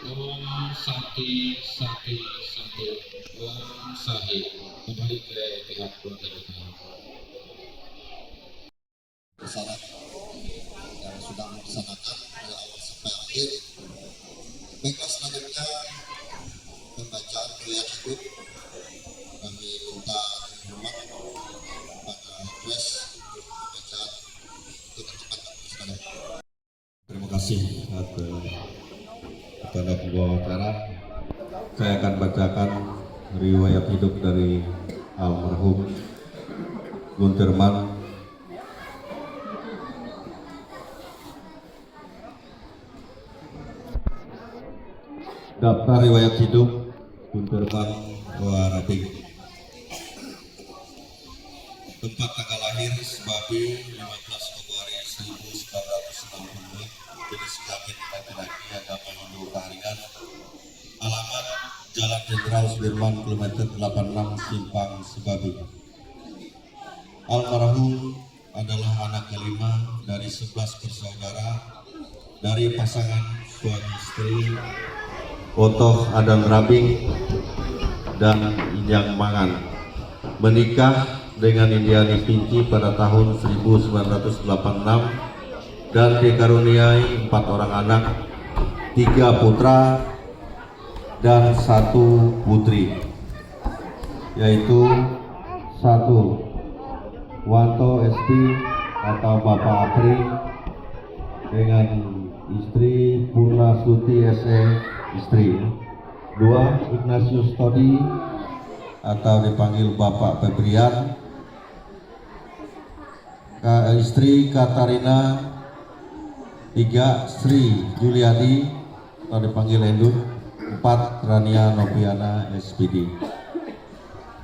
Om Santi Santi Santi Om Sahi. Kembali ke pihak keluarga kita. Pesara yang sudah melaksanakan dari awal sampai akhir. Baiklah, selanjutnya pembacaan riwayat hidup. Kami minta hormat pada request untuk pembacaan dengan cepat. Terima kasih kepada pembawa acara. Saya akan bacakan riwayat hidup dari almarhum Gunturman. Daftar riwayat hidup Gunturman Warabi. Tempat tanggal lahir Sipabi 15 Februari 1962, jenis kelamin laki-laki, agama Hindu Karingan. Alamat Jalan Jenderal Sudirman kilometer 86 Simpang Sipabi. Almarhum adalah anak kelima dari 11 bersaudara dari pasangan suami istri Otoh Adang Rabing dan Injang Mangan. Menikah dengan Indiani Pinci pada tahun 1986 dan dikaruniai 4 orang anak, 3 putra dan 1 putri, yaitu 1 Wanto SP atau Bapak Apri dengan istri Purna Suti SE istri, 2 Ignatius Todi atau dipanggil Bapak Febrian, istri Katarina, 3 Sri Juliadi atau dipanggil Endun, 4 Rania Noviana SPD,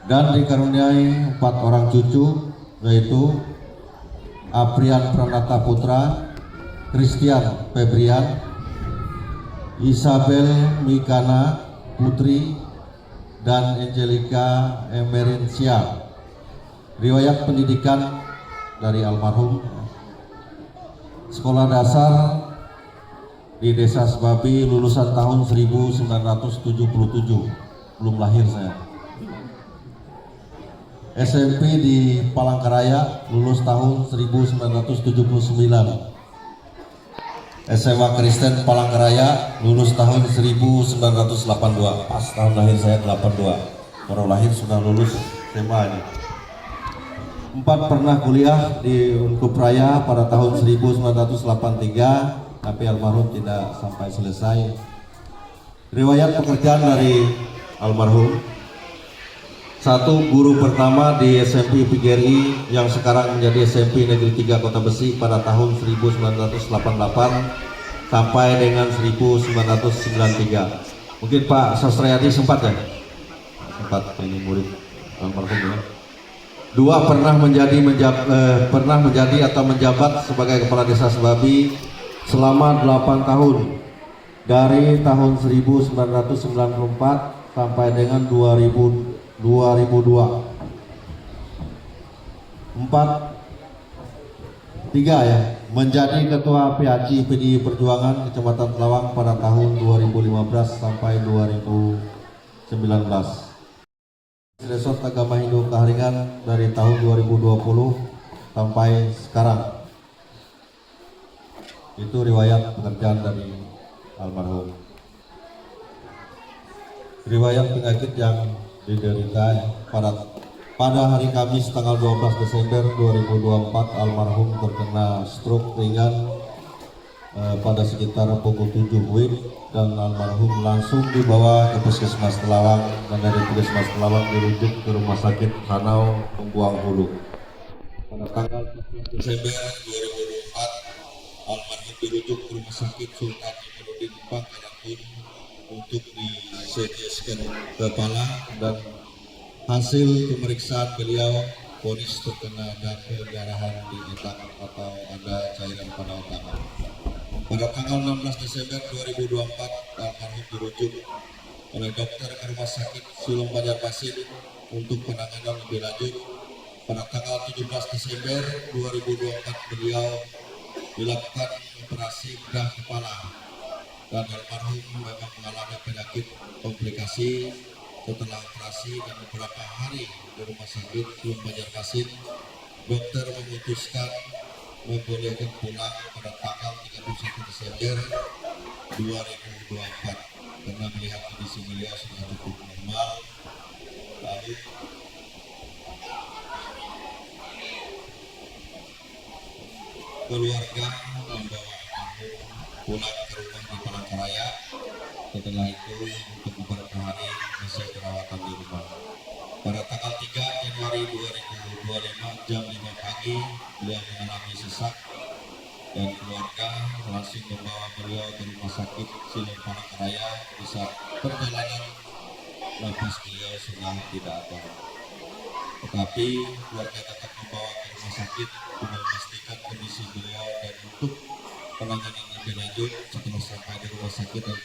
dan dikaruniai 4 orang cucu, yaitu Aprian Pranata Putra, Christian Febrian, Isabel Mikana Putri, dan Angelica Emerencia. Riwayat pendidikan dari almarhum: sekolah dasar di Desa Sebabi, lulusan tahun 1977, belum lahir saya. SMP di Palangkaraya, lulus tahun 1979. SMA Kristen Palangkaraya, lulus tahun 1982. Pas tahun lahir saya 82. Baru lahir sudah lulus SMA ini. 4 pernah kuliah di Unkup Raya pada tahun 1983, tapi almarhum tidak sampai selesai. Riwayat pekerjaan dari almarhum: 1 guru pertama di SMP PGRI yang sekarang menjadi SMP Negeri 3 Kota Besi pada tahun 1988 sampai dengan 1993. Mungkin Pak Sastrayadi sempat ya? Sempat, ini murid almarhum ya. 2 pernah menjadi atau menjabat sebagai Kepala Desa Sebabi selama 8 tahun dari tahun 1994 sampai dengan 2002. 4 ya, menjadi Ketua PAC PDI Perjuangan Kecamatan Telawang pada tahun 2015 sampai 2019. Resort Agama Hindu Kaharingan dari tahun 2020 sampai sekarang. Itu riwayat pekerjaan dari almarhum. Riwayat penyakit yang diderita pada hari Kamis tanggal 12 Desember 2024, almarhum terkena stroke ringan pada sekitar pukul 7 WIB, dan almarhum langsung dibawa ke Puskesmas Telawang, dan dari Puskesmas Telawang dirujuk ke Rumah Sakit Hanau Pembuang Hulu. Pada tanggal 14 Desember 2024, almarhum dirujuk ke Rumah Sakit Sultan Imanuddin Pangkalan untuk di CT scan kepala, dan hasil pemeriksaan beliau ponis terkena perdarahan di otak atau ada cairan pada otak. Pada tanggal 16 Desember 2024, almarhum dirujuk oleh dokter ke Rumah Sakit Sulung Banjarmasin untuk penanganan lebih lanjut. Pada tanggal 17 Desember 2024, beliau dilakukan operasi bedah kepala, dan almarhum memang mengalami penyakit komplikasi. Setelah operasi dan beberapa hari di Rumah Sakit Sulung Banjarmasin, dokter memutuskan membolehkan pulang pada tanggal 31 Desember 2024 karena melihat kondisi beliau sudah cukup normal. Lalu keluarga membawa almarhum pulang ke rumah di Palangkaraya. Setelah itu untuk beberapa hari masih perawatan di rumah. Pada tanggal 3 Januari 2025 jam 5 pagi, beliau mengalami sesak dan keluarga langsung membawa beliau ke Rumah Sakit Sulung Palangkaraya. Di saat perjalanan, nafas beliau sudah tidak ada. Tetapi keluarga tetap membawa ke rumah sakit untuk memastikan kondisi beliau, dan untuk penanganan lebih lanjut setelah sampai di rumah sakit, dan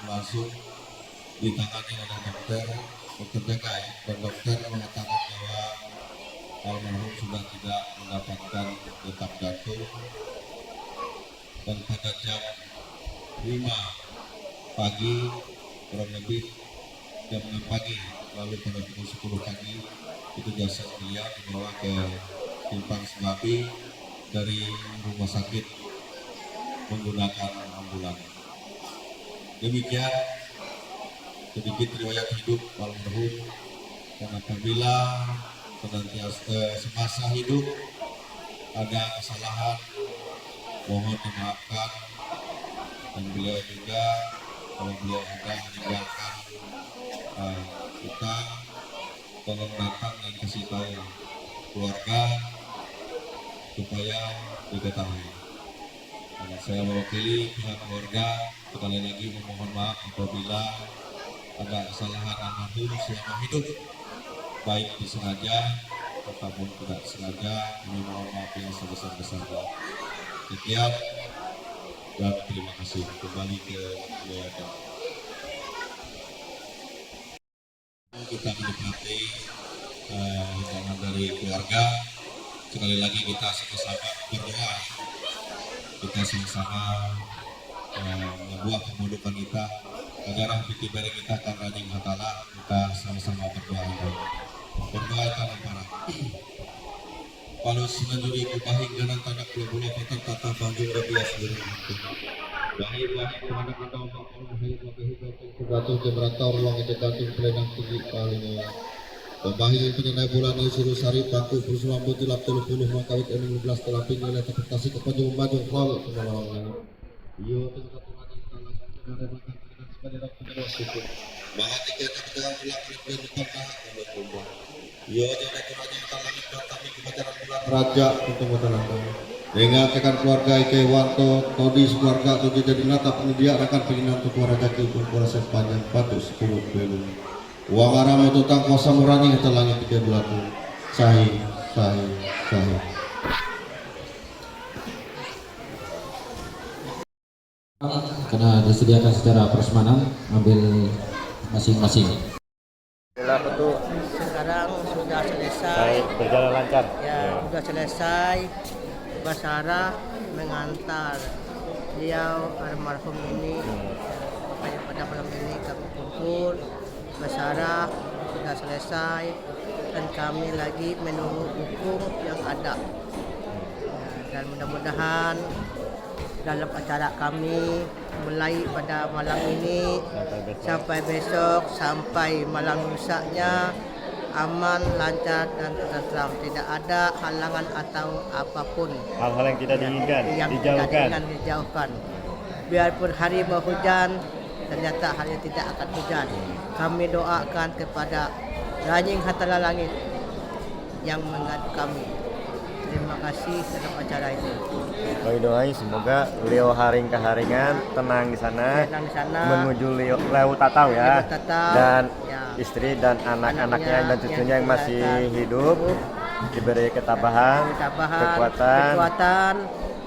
langsung ditangani oleh dokter Dekai, dan dokter mengatakan bahwa almarhum sudah tidak mendapatkan detak jantung, dan pada jam 5 pagi, kurang lebih jam 6 pagi, lalu pada pukul 10 pagi itu jasad dia dibawa ke Simpang Sebabi dari rumah sakit menggunakan ambulan. Demikian sedikit riwayat hidup almarhum, dan apabila semasa hidup ada kesalahan mohon dimaafkan, dan beliau juga kalau beliau ada meninggalkan kita tolong datang dan kasih tahu keluarga supaya diketahui. Dan saya mewakili pihak keluarga sekali lagi memohon maaf apabila ada kesalahan almarhum selama hidup, baik disengaja ataupun tidak sengaja. Kami mohon maaf yang sebesar-besarnya. Sekian dan terima kasih. Kembali ke Yayasan. Kita menikmati hidangan dari keluarga. Sekali lagi kita sama-sama berdoa, kita sama-sama membuat kemudukan kita agar hati beri kita akan rajin hatala. Kita sama-sama berdoa yang para palus menjuri kupahing ganan tanah pulau kota tata banjung rabias dari bahaya kemana kandang bakal bahaya batu keberantau ruang itu kantung pelenang tinggi paling bahaya penyenai bulan ini suruh sari bangku berusulan putih lap 30 mangkawit 16 telah pinggir oleh terpetasi ke panjung maju kalau penolongan iyo tengah lagi kita lakukan ada makan dengan sebagai rakyat suku bahwa tiga tegang pulang lebih depan bahwa iyo jadi kerajaan talangit tapi kebajaran bulan raja untuk masyarakat dengan tekan keluarga Ike Wanto Todis keluarga tujuh jadi menatap media akan penginan untuk keluarga Ike proses panjang 410 belu uang arah itu tang kuasa murani kita langit 3 bulan sahih karena disediakan secara prasmanan, ambil masing-masing. Sekarang sudah selesai. Baik, berjalan lancar. Ya, sudah selesai. Basara mengantar beliau almarhum ini. Pada malam ini kami kumpul. Basara sudah selesai dan kami lagi menunggu hukum yang ada. Dan mudah-mudahan dalam acara kami mulai pada malam ini sampai besok sampai malam lusanya aman, lancar dan tentram, tidak ada halangan atau apapun Hal-hal yang tidak diinginkan, yang dijauhkan. tidak diinginkan, dijauhkan. Biarpun hari mau hujan, ternyata hari tidak akan hujan. Kami doakan kepada Ranying Hatala Langit yang mengadu kami. Terima kasih dalam acara ini. Kami doain semoga beliau haring keharingan, tenang di sana, Tenang di sana. menuju Leu Tatau ya, Leu Tatau, dan ya. istri dan anak-anaknya dan cucunya yang masih hidup diberi ketabahan, kekuatan,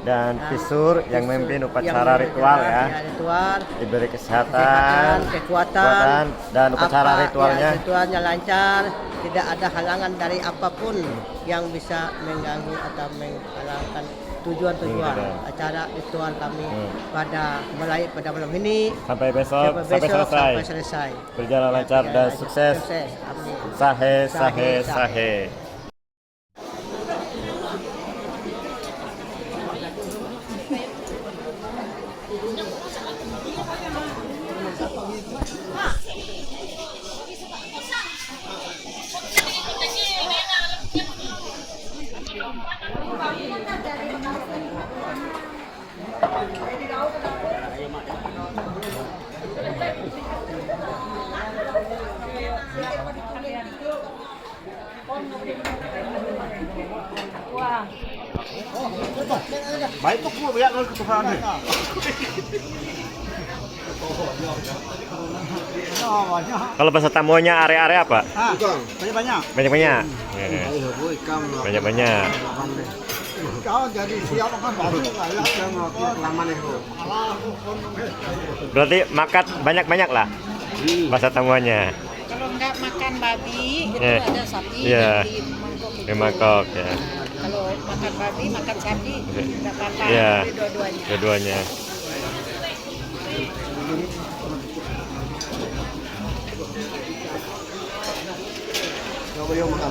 dan pisur yang memimpin upacara ritual ya, ritual, diberi kesehatan, kekuatan, dan upacara ritualnya ritualnya lancar, tidak ada halangan dari apapun yang bisa mengganggu atau menghalangkan tujuan-tujuan acara ritual kami pada malam ini sampai besok sampai selesai. Berjalan lancar dan sukses. Amin. Sahe. Baik tuh kamu lihat kalau ketuhan nih. Kalau bahasa tamunya area-area apa? Banyak-banyak. Banyak-banyak. Berarti makan banyak-banyak lah bahasa tamuannya. Kalau nggak makan babi, itu Yeah. ada sapi Yeah. di mangkok 5 mangkok ya. Kalau makan babi, makan sapi, tidak apa-apa. Iya. Beli dua-duanya. Dua-duanya.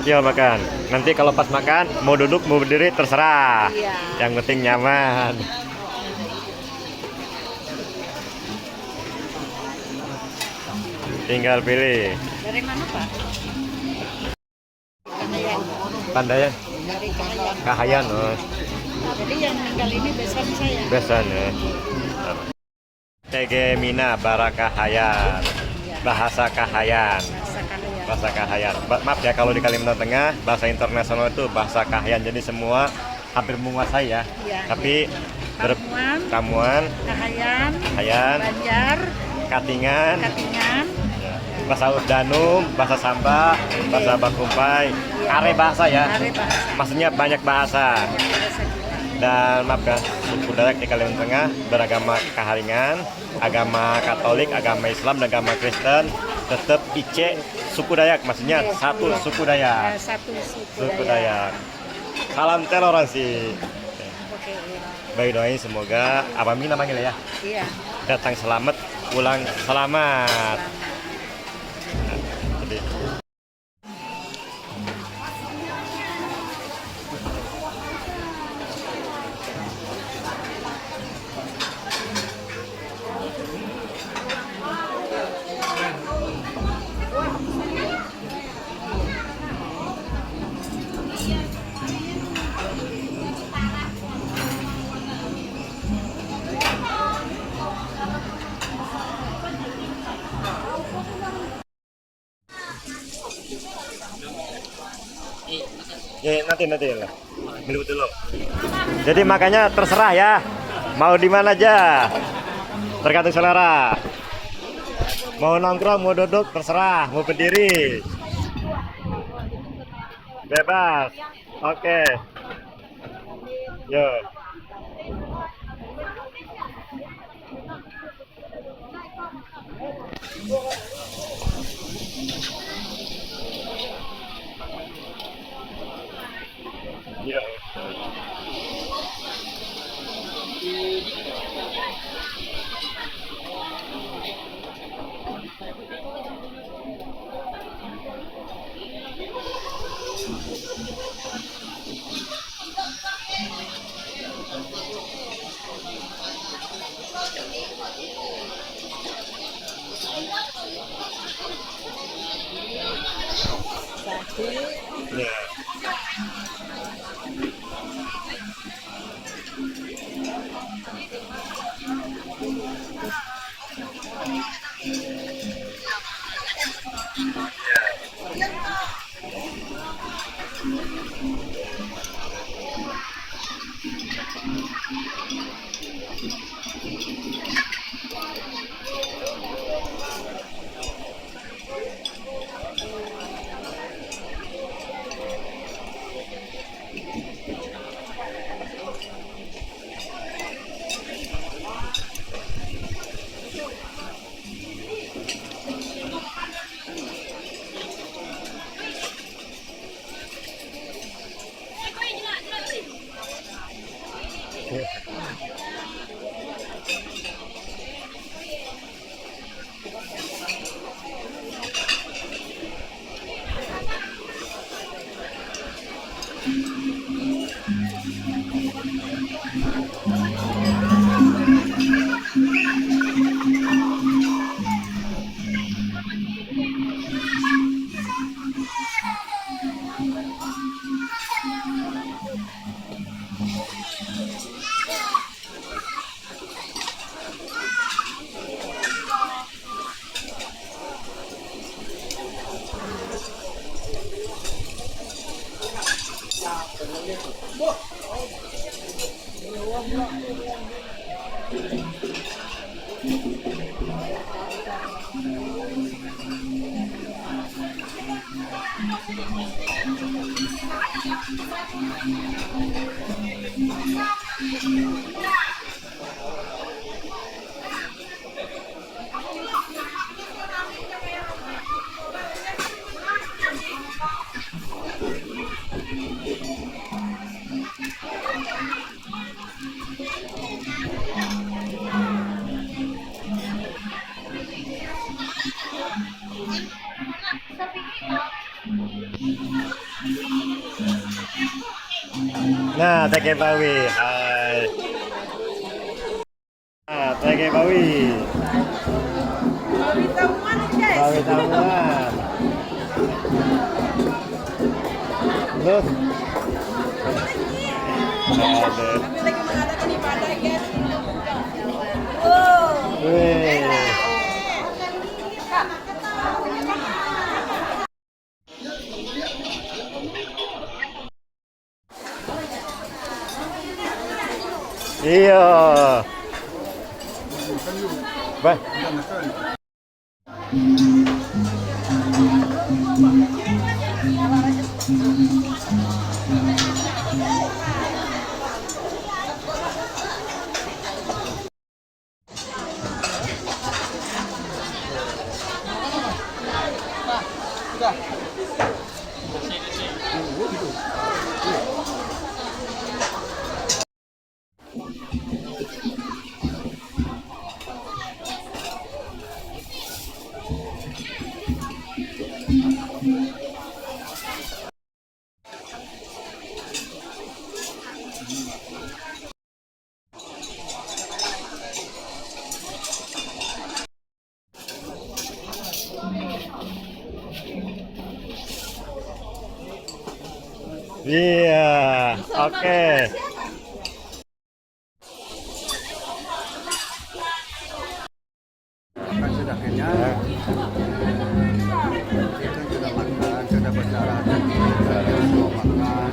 Yuk makan. Nanti kalau pas makan mau duduk mau berdiri terserah. Iya. Yang penting nyaman. Tinggal pilih. Dari mana Pak? Kahayan. Pandayan. Dari Kahayan. Kahayan. Oh. Jadi yang meninggal ini besan saya. Besan ya. TG Mina Barakahayan. Bahasa Kahayan. Rasa Kahayan. Bahasa Kahayan. Maaf ya kalau di Kalimantan Tengah bahasa internasional itu bahasa Kahayan. Jadi semua hampir menguasai ya. Iya. Tapi Kamuan, Kamuan, Kahayan, Banjar, Katingan, Katingan, bahasa Danum, bahasa Samba, bahasa Bakumpai, are bahasa ya. Are bahasa. Maksudnya banyak bahasa. Bahasa kita. Dan maaf ya, suku Dayak di Kalimantan Tengah beragama Kaharingan, agama Katolik, agama Islam, dan agama Kristen tetap IC suku Dayak, maksudnya satu suku Dayak. Satu Suku Dayak. Salam toleransi. Oke. Baik doain semoga Abami namanya ya. Iya. Datang selamat, pulang selamat. Jadi ya, nanti lah. Minum dulu. Jadi makanya terserah ya. Mau di mana aja. Tergantung selera. Mau nongkrong, mau duduk, terserah. Mau berdiri. Bebas. Oke. Yo. Yo. Ya. Nah, Teke Bawi. Hai. Nah, Teke Bawi. Bawi tamuan. Terus. Ada. Wih. Iya. Bah. Iya, oke. Kan sudah kenyang. Kita sudah makan, sudah bercara dan sudah mau makan.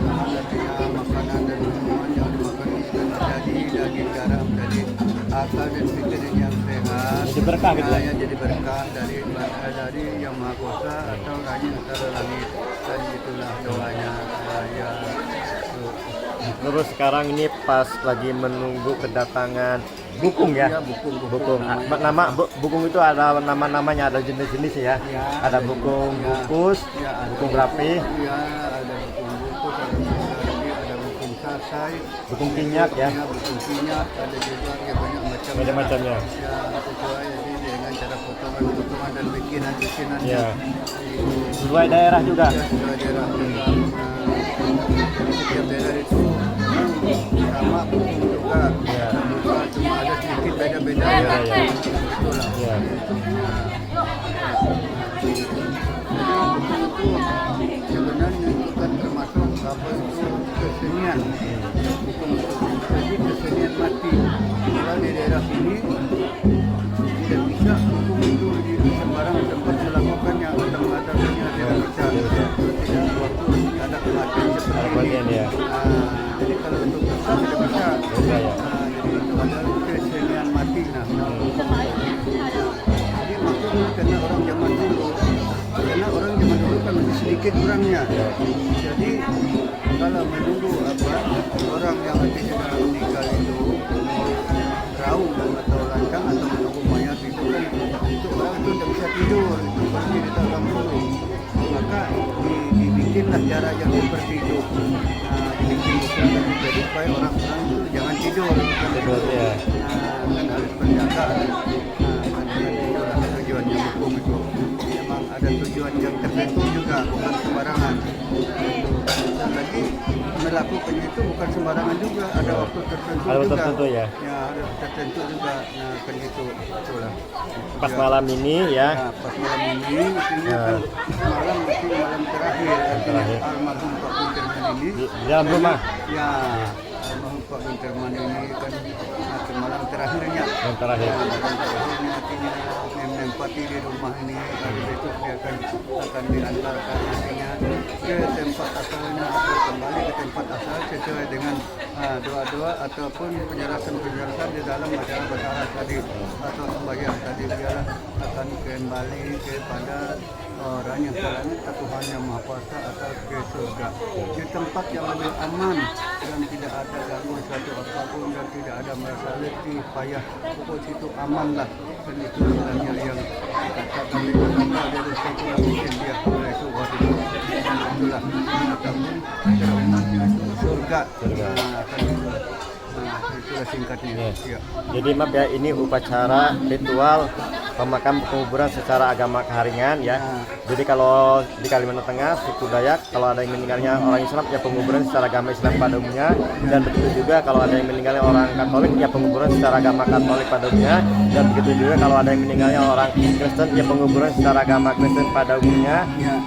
Artinya makanan dan minuman yang dimakan itu jadi daging garam dari akal dan pikiran yang sehat. Jadi berkah gitu ya? Jadi berkah dari yang Maha Kuasa atau Raja antara langit, dan itulah doanya. Ya. Terus sekarang ini pas lagi menunggu kedatangan bukung ya? Ya, bukung. Nama bukung itu ada nama-namanya, ada jenis-jenis ya? Ya, ada bukung ya. bukus, Ya, ada bukung rapi, Ya, ada bukung bukus, ada bukung sasai, bukung pinyak ya? bukung pinyak, ada juga ya banyak macam. Macam-macamnya. Ya, sesuai jadi dengan cara potongan dan bikinan. Ya. Sesuai daerah juga. Ya, sesuai daerah juga. Setiap daerah itu sama bukung juga. Ya. Cuma ada sedikit beda-beda. Ya. Itulah. Ya. Sebenarnya itu kan termasuk apa itu kesenian, jadi kesenian mati. Kalau di daerah sini tidak bisa hukum itu di sembarang tempat dilakukannya atau mengadakannya tidak bisa. Tidak waktu ada kematian seperti ini. Ya. Jadi kalau untuk besar tidak bisa. Ya. Jadi itu adalah kesenian mati. Jadi maksudnya karena orang zaman dulu kan masih sedikit orangnya. Jadi kalau menunggu orang yang mati sudah meninggal itu raung atau lancang atau menunggu mayat itu kan itu orang itu tidak bisa tidur, itu pasti di dalam dulu. Maka dibikinlah cara yang seperti itu. Dibikin jadi supaya orang-orang itu jangan tidur. Ya. Kan harus berjaga. Itulah tujuannya hukum itu. Memang ada tujuan yang tertentu juga, bukan sembarangan. Dan lagi melakukannya itu bukan sembarangan juga, ada waktu tertentu Ada waktu juga. tertentu ya? Ya, ada tertentu juga. Nah, kan itu, itulah. Pas malam ini ya? Nah, pas malam ini kan malam terakhir, artinya almarhum Pak Bunterman ini. Di dalam rumah? Ya, almarhum Pak Bunterman ini kan malam terakhirnya. Yang terakhir. Malam terakhirnya artinya menempati di rumah ini, lalu besok dia akan diantarkan nantinya ke tempat asalnya atau kembali ke tempat asal sesuai dengan doa-doa ataupun penjelasan di dalam acara bersalah tadi atau sembahyang tadi. Dia akan kembali kepada orang yang selangit ke Tuhan yang Maha Kuasa atau ke surga, di tempat yang lebih aman dan tidak ada gangguan suatu apapun dan tidak ada merasa letih, payah. Pokok situ amanlah. Dan itu sebenarnya yang dikatakan dengan Allah dari sekolah mungkin dia mulai itu waktu itu itulah ataupun umatnya itu surga. Itulah singkatnya. Ya. Jadi maaf ya, ini upacara ritual penguburan secara agama keharingan ya. Jadi kalau di Kalimantan Tengah suku Dayak kalau ada yang meninggalnya orang Islam ya penguburan secara agama Islam pada umumnya, dan begitu juga kalau ada yang meninggalnya orang Katolik ya penguburan secara agama Katolik pada umumnya, dan begitu juga kalau ada yang meninggalnya orang Kristen ya penguburan secara agama Kristen pada umumnya.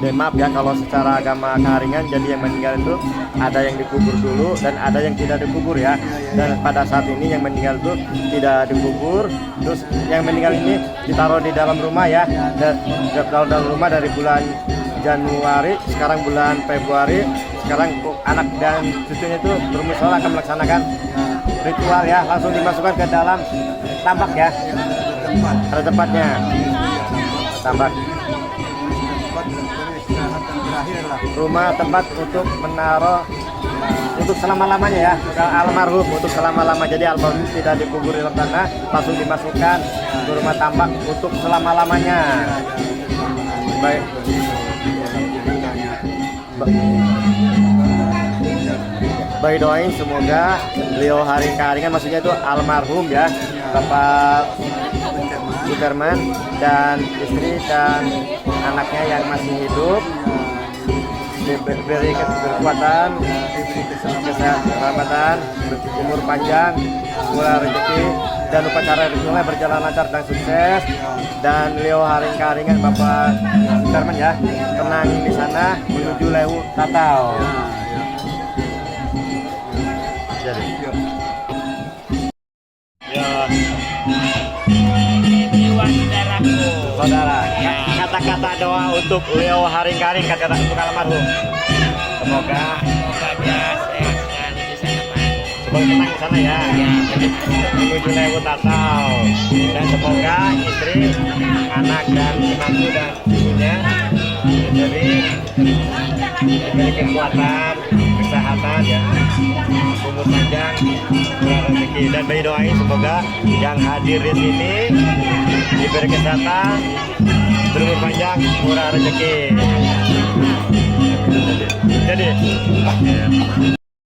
Dan maaf ya kalau secara agama keharingan jadi yang meninggal itu ada yang dikubur dulu dan ada yang tidak dikubur ya. Dan pada saat ini yang meninggal itu tidak dikubur, terus yang meninggal ini ditaruh di dalam rumah ya, dan ditaruh dalam rumah dari bulan Januari, sekarang bulan Februari, sekarang anak dan cucunya itu bermusawarah akan melaksanakan ritual ya, langsung dimasukkan ke dalam tambak ya, pada tempatnya tambak, rumah tempat untuk menaruh untuk selama-lamanya ya, almarhum untuk selama-lama. Jadi almarhum tidak dikubur di dalam tanah, langsung dimasukkan ke rumah tambak untuk selama-lamanya. Baik. Baik, doain semoga beliau hari keharingan, maksudnya itu almarhum ya, Bapak Suderman dan istri dan anaknya yang masih hidup diberi kekuatan, keselamatan, umur panjang, murah rezeki, dan upacara ritualnya berjalan lancar dan sukses. Dan beliau hari keharingan Bapak Suderman ya tenang di sana menuju Lewu Tatau. Jadi ya saudara, kata-kata doa untuk Leo Haring-Haring, kata-kata untuk almarhum. Semoga dia sehat dan di sana Pak. Semoga tenang di sana ya. Menuju Lewu Tatau. Dan semoga istri, anak dan menantu dan cucunya diberi kekuatan, kesehatan ya, umur panjang, murah rezeki, dan bayi doain semoga yang hadir di sini diberi kesehatan, berumur panjang, murah rezeki. Jadi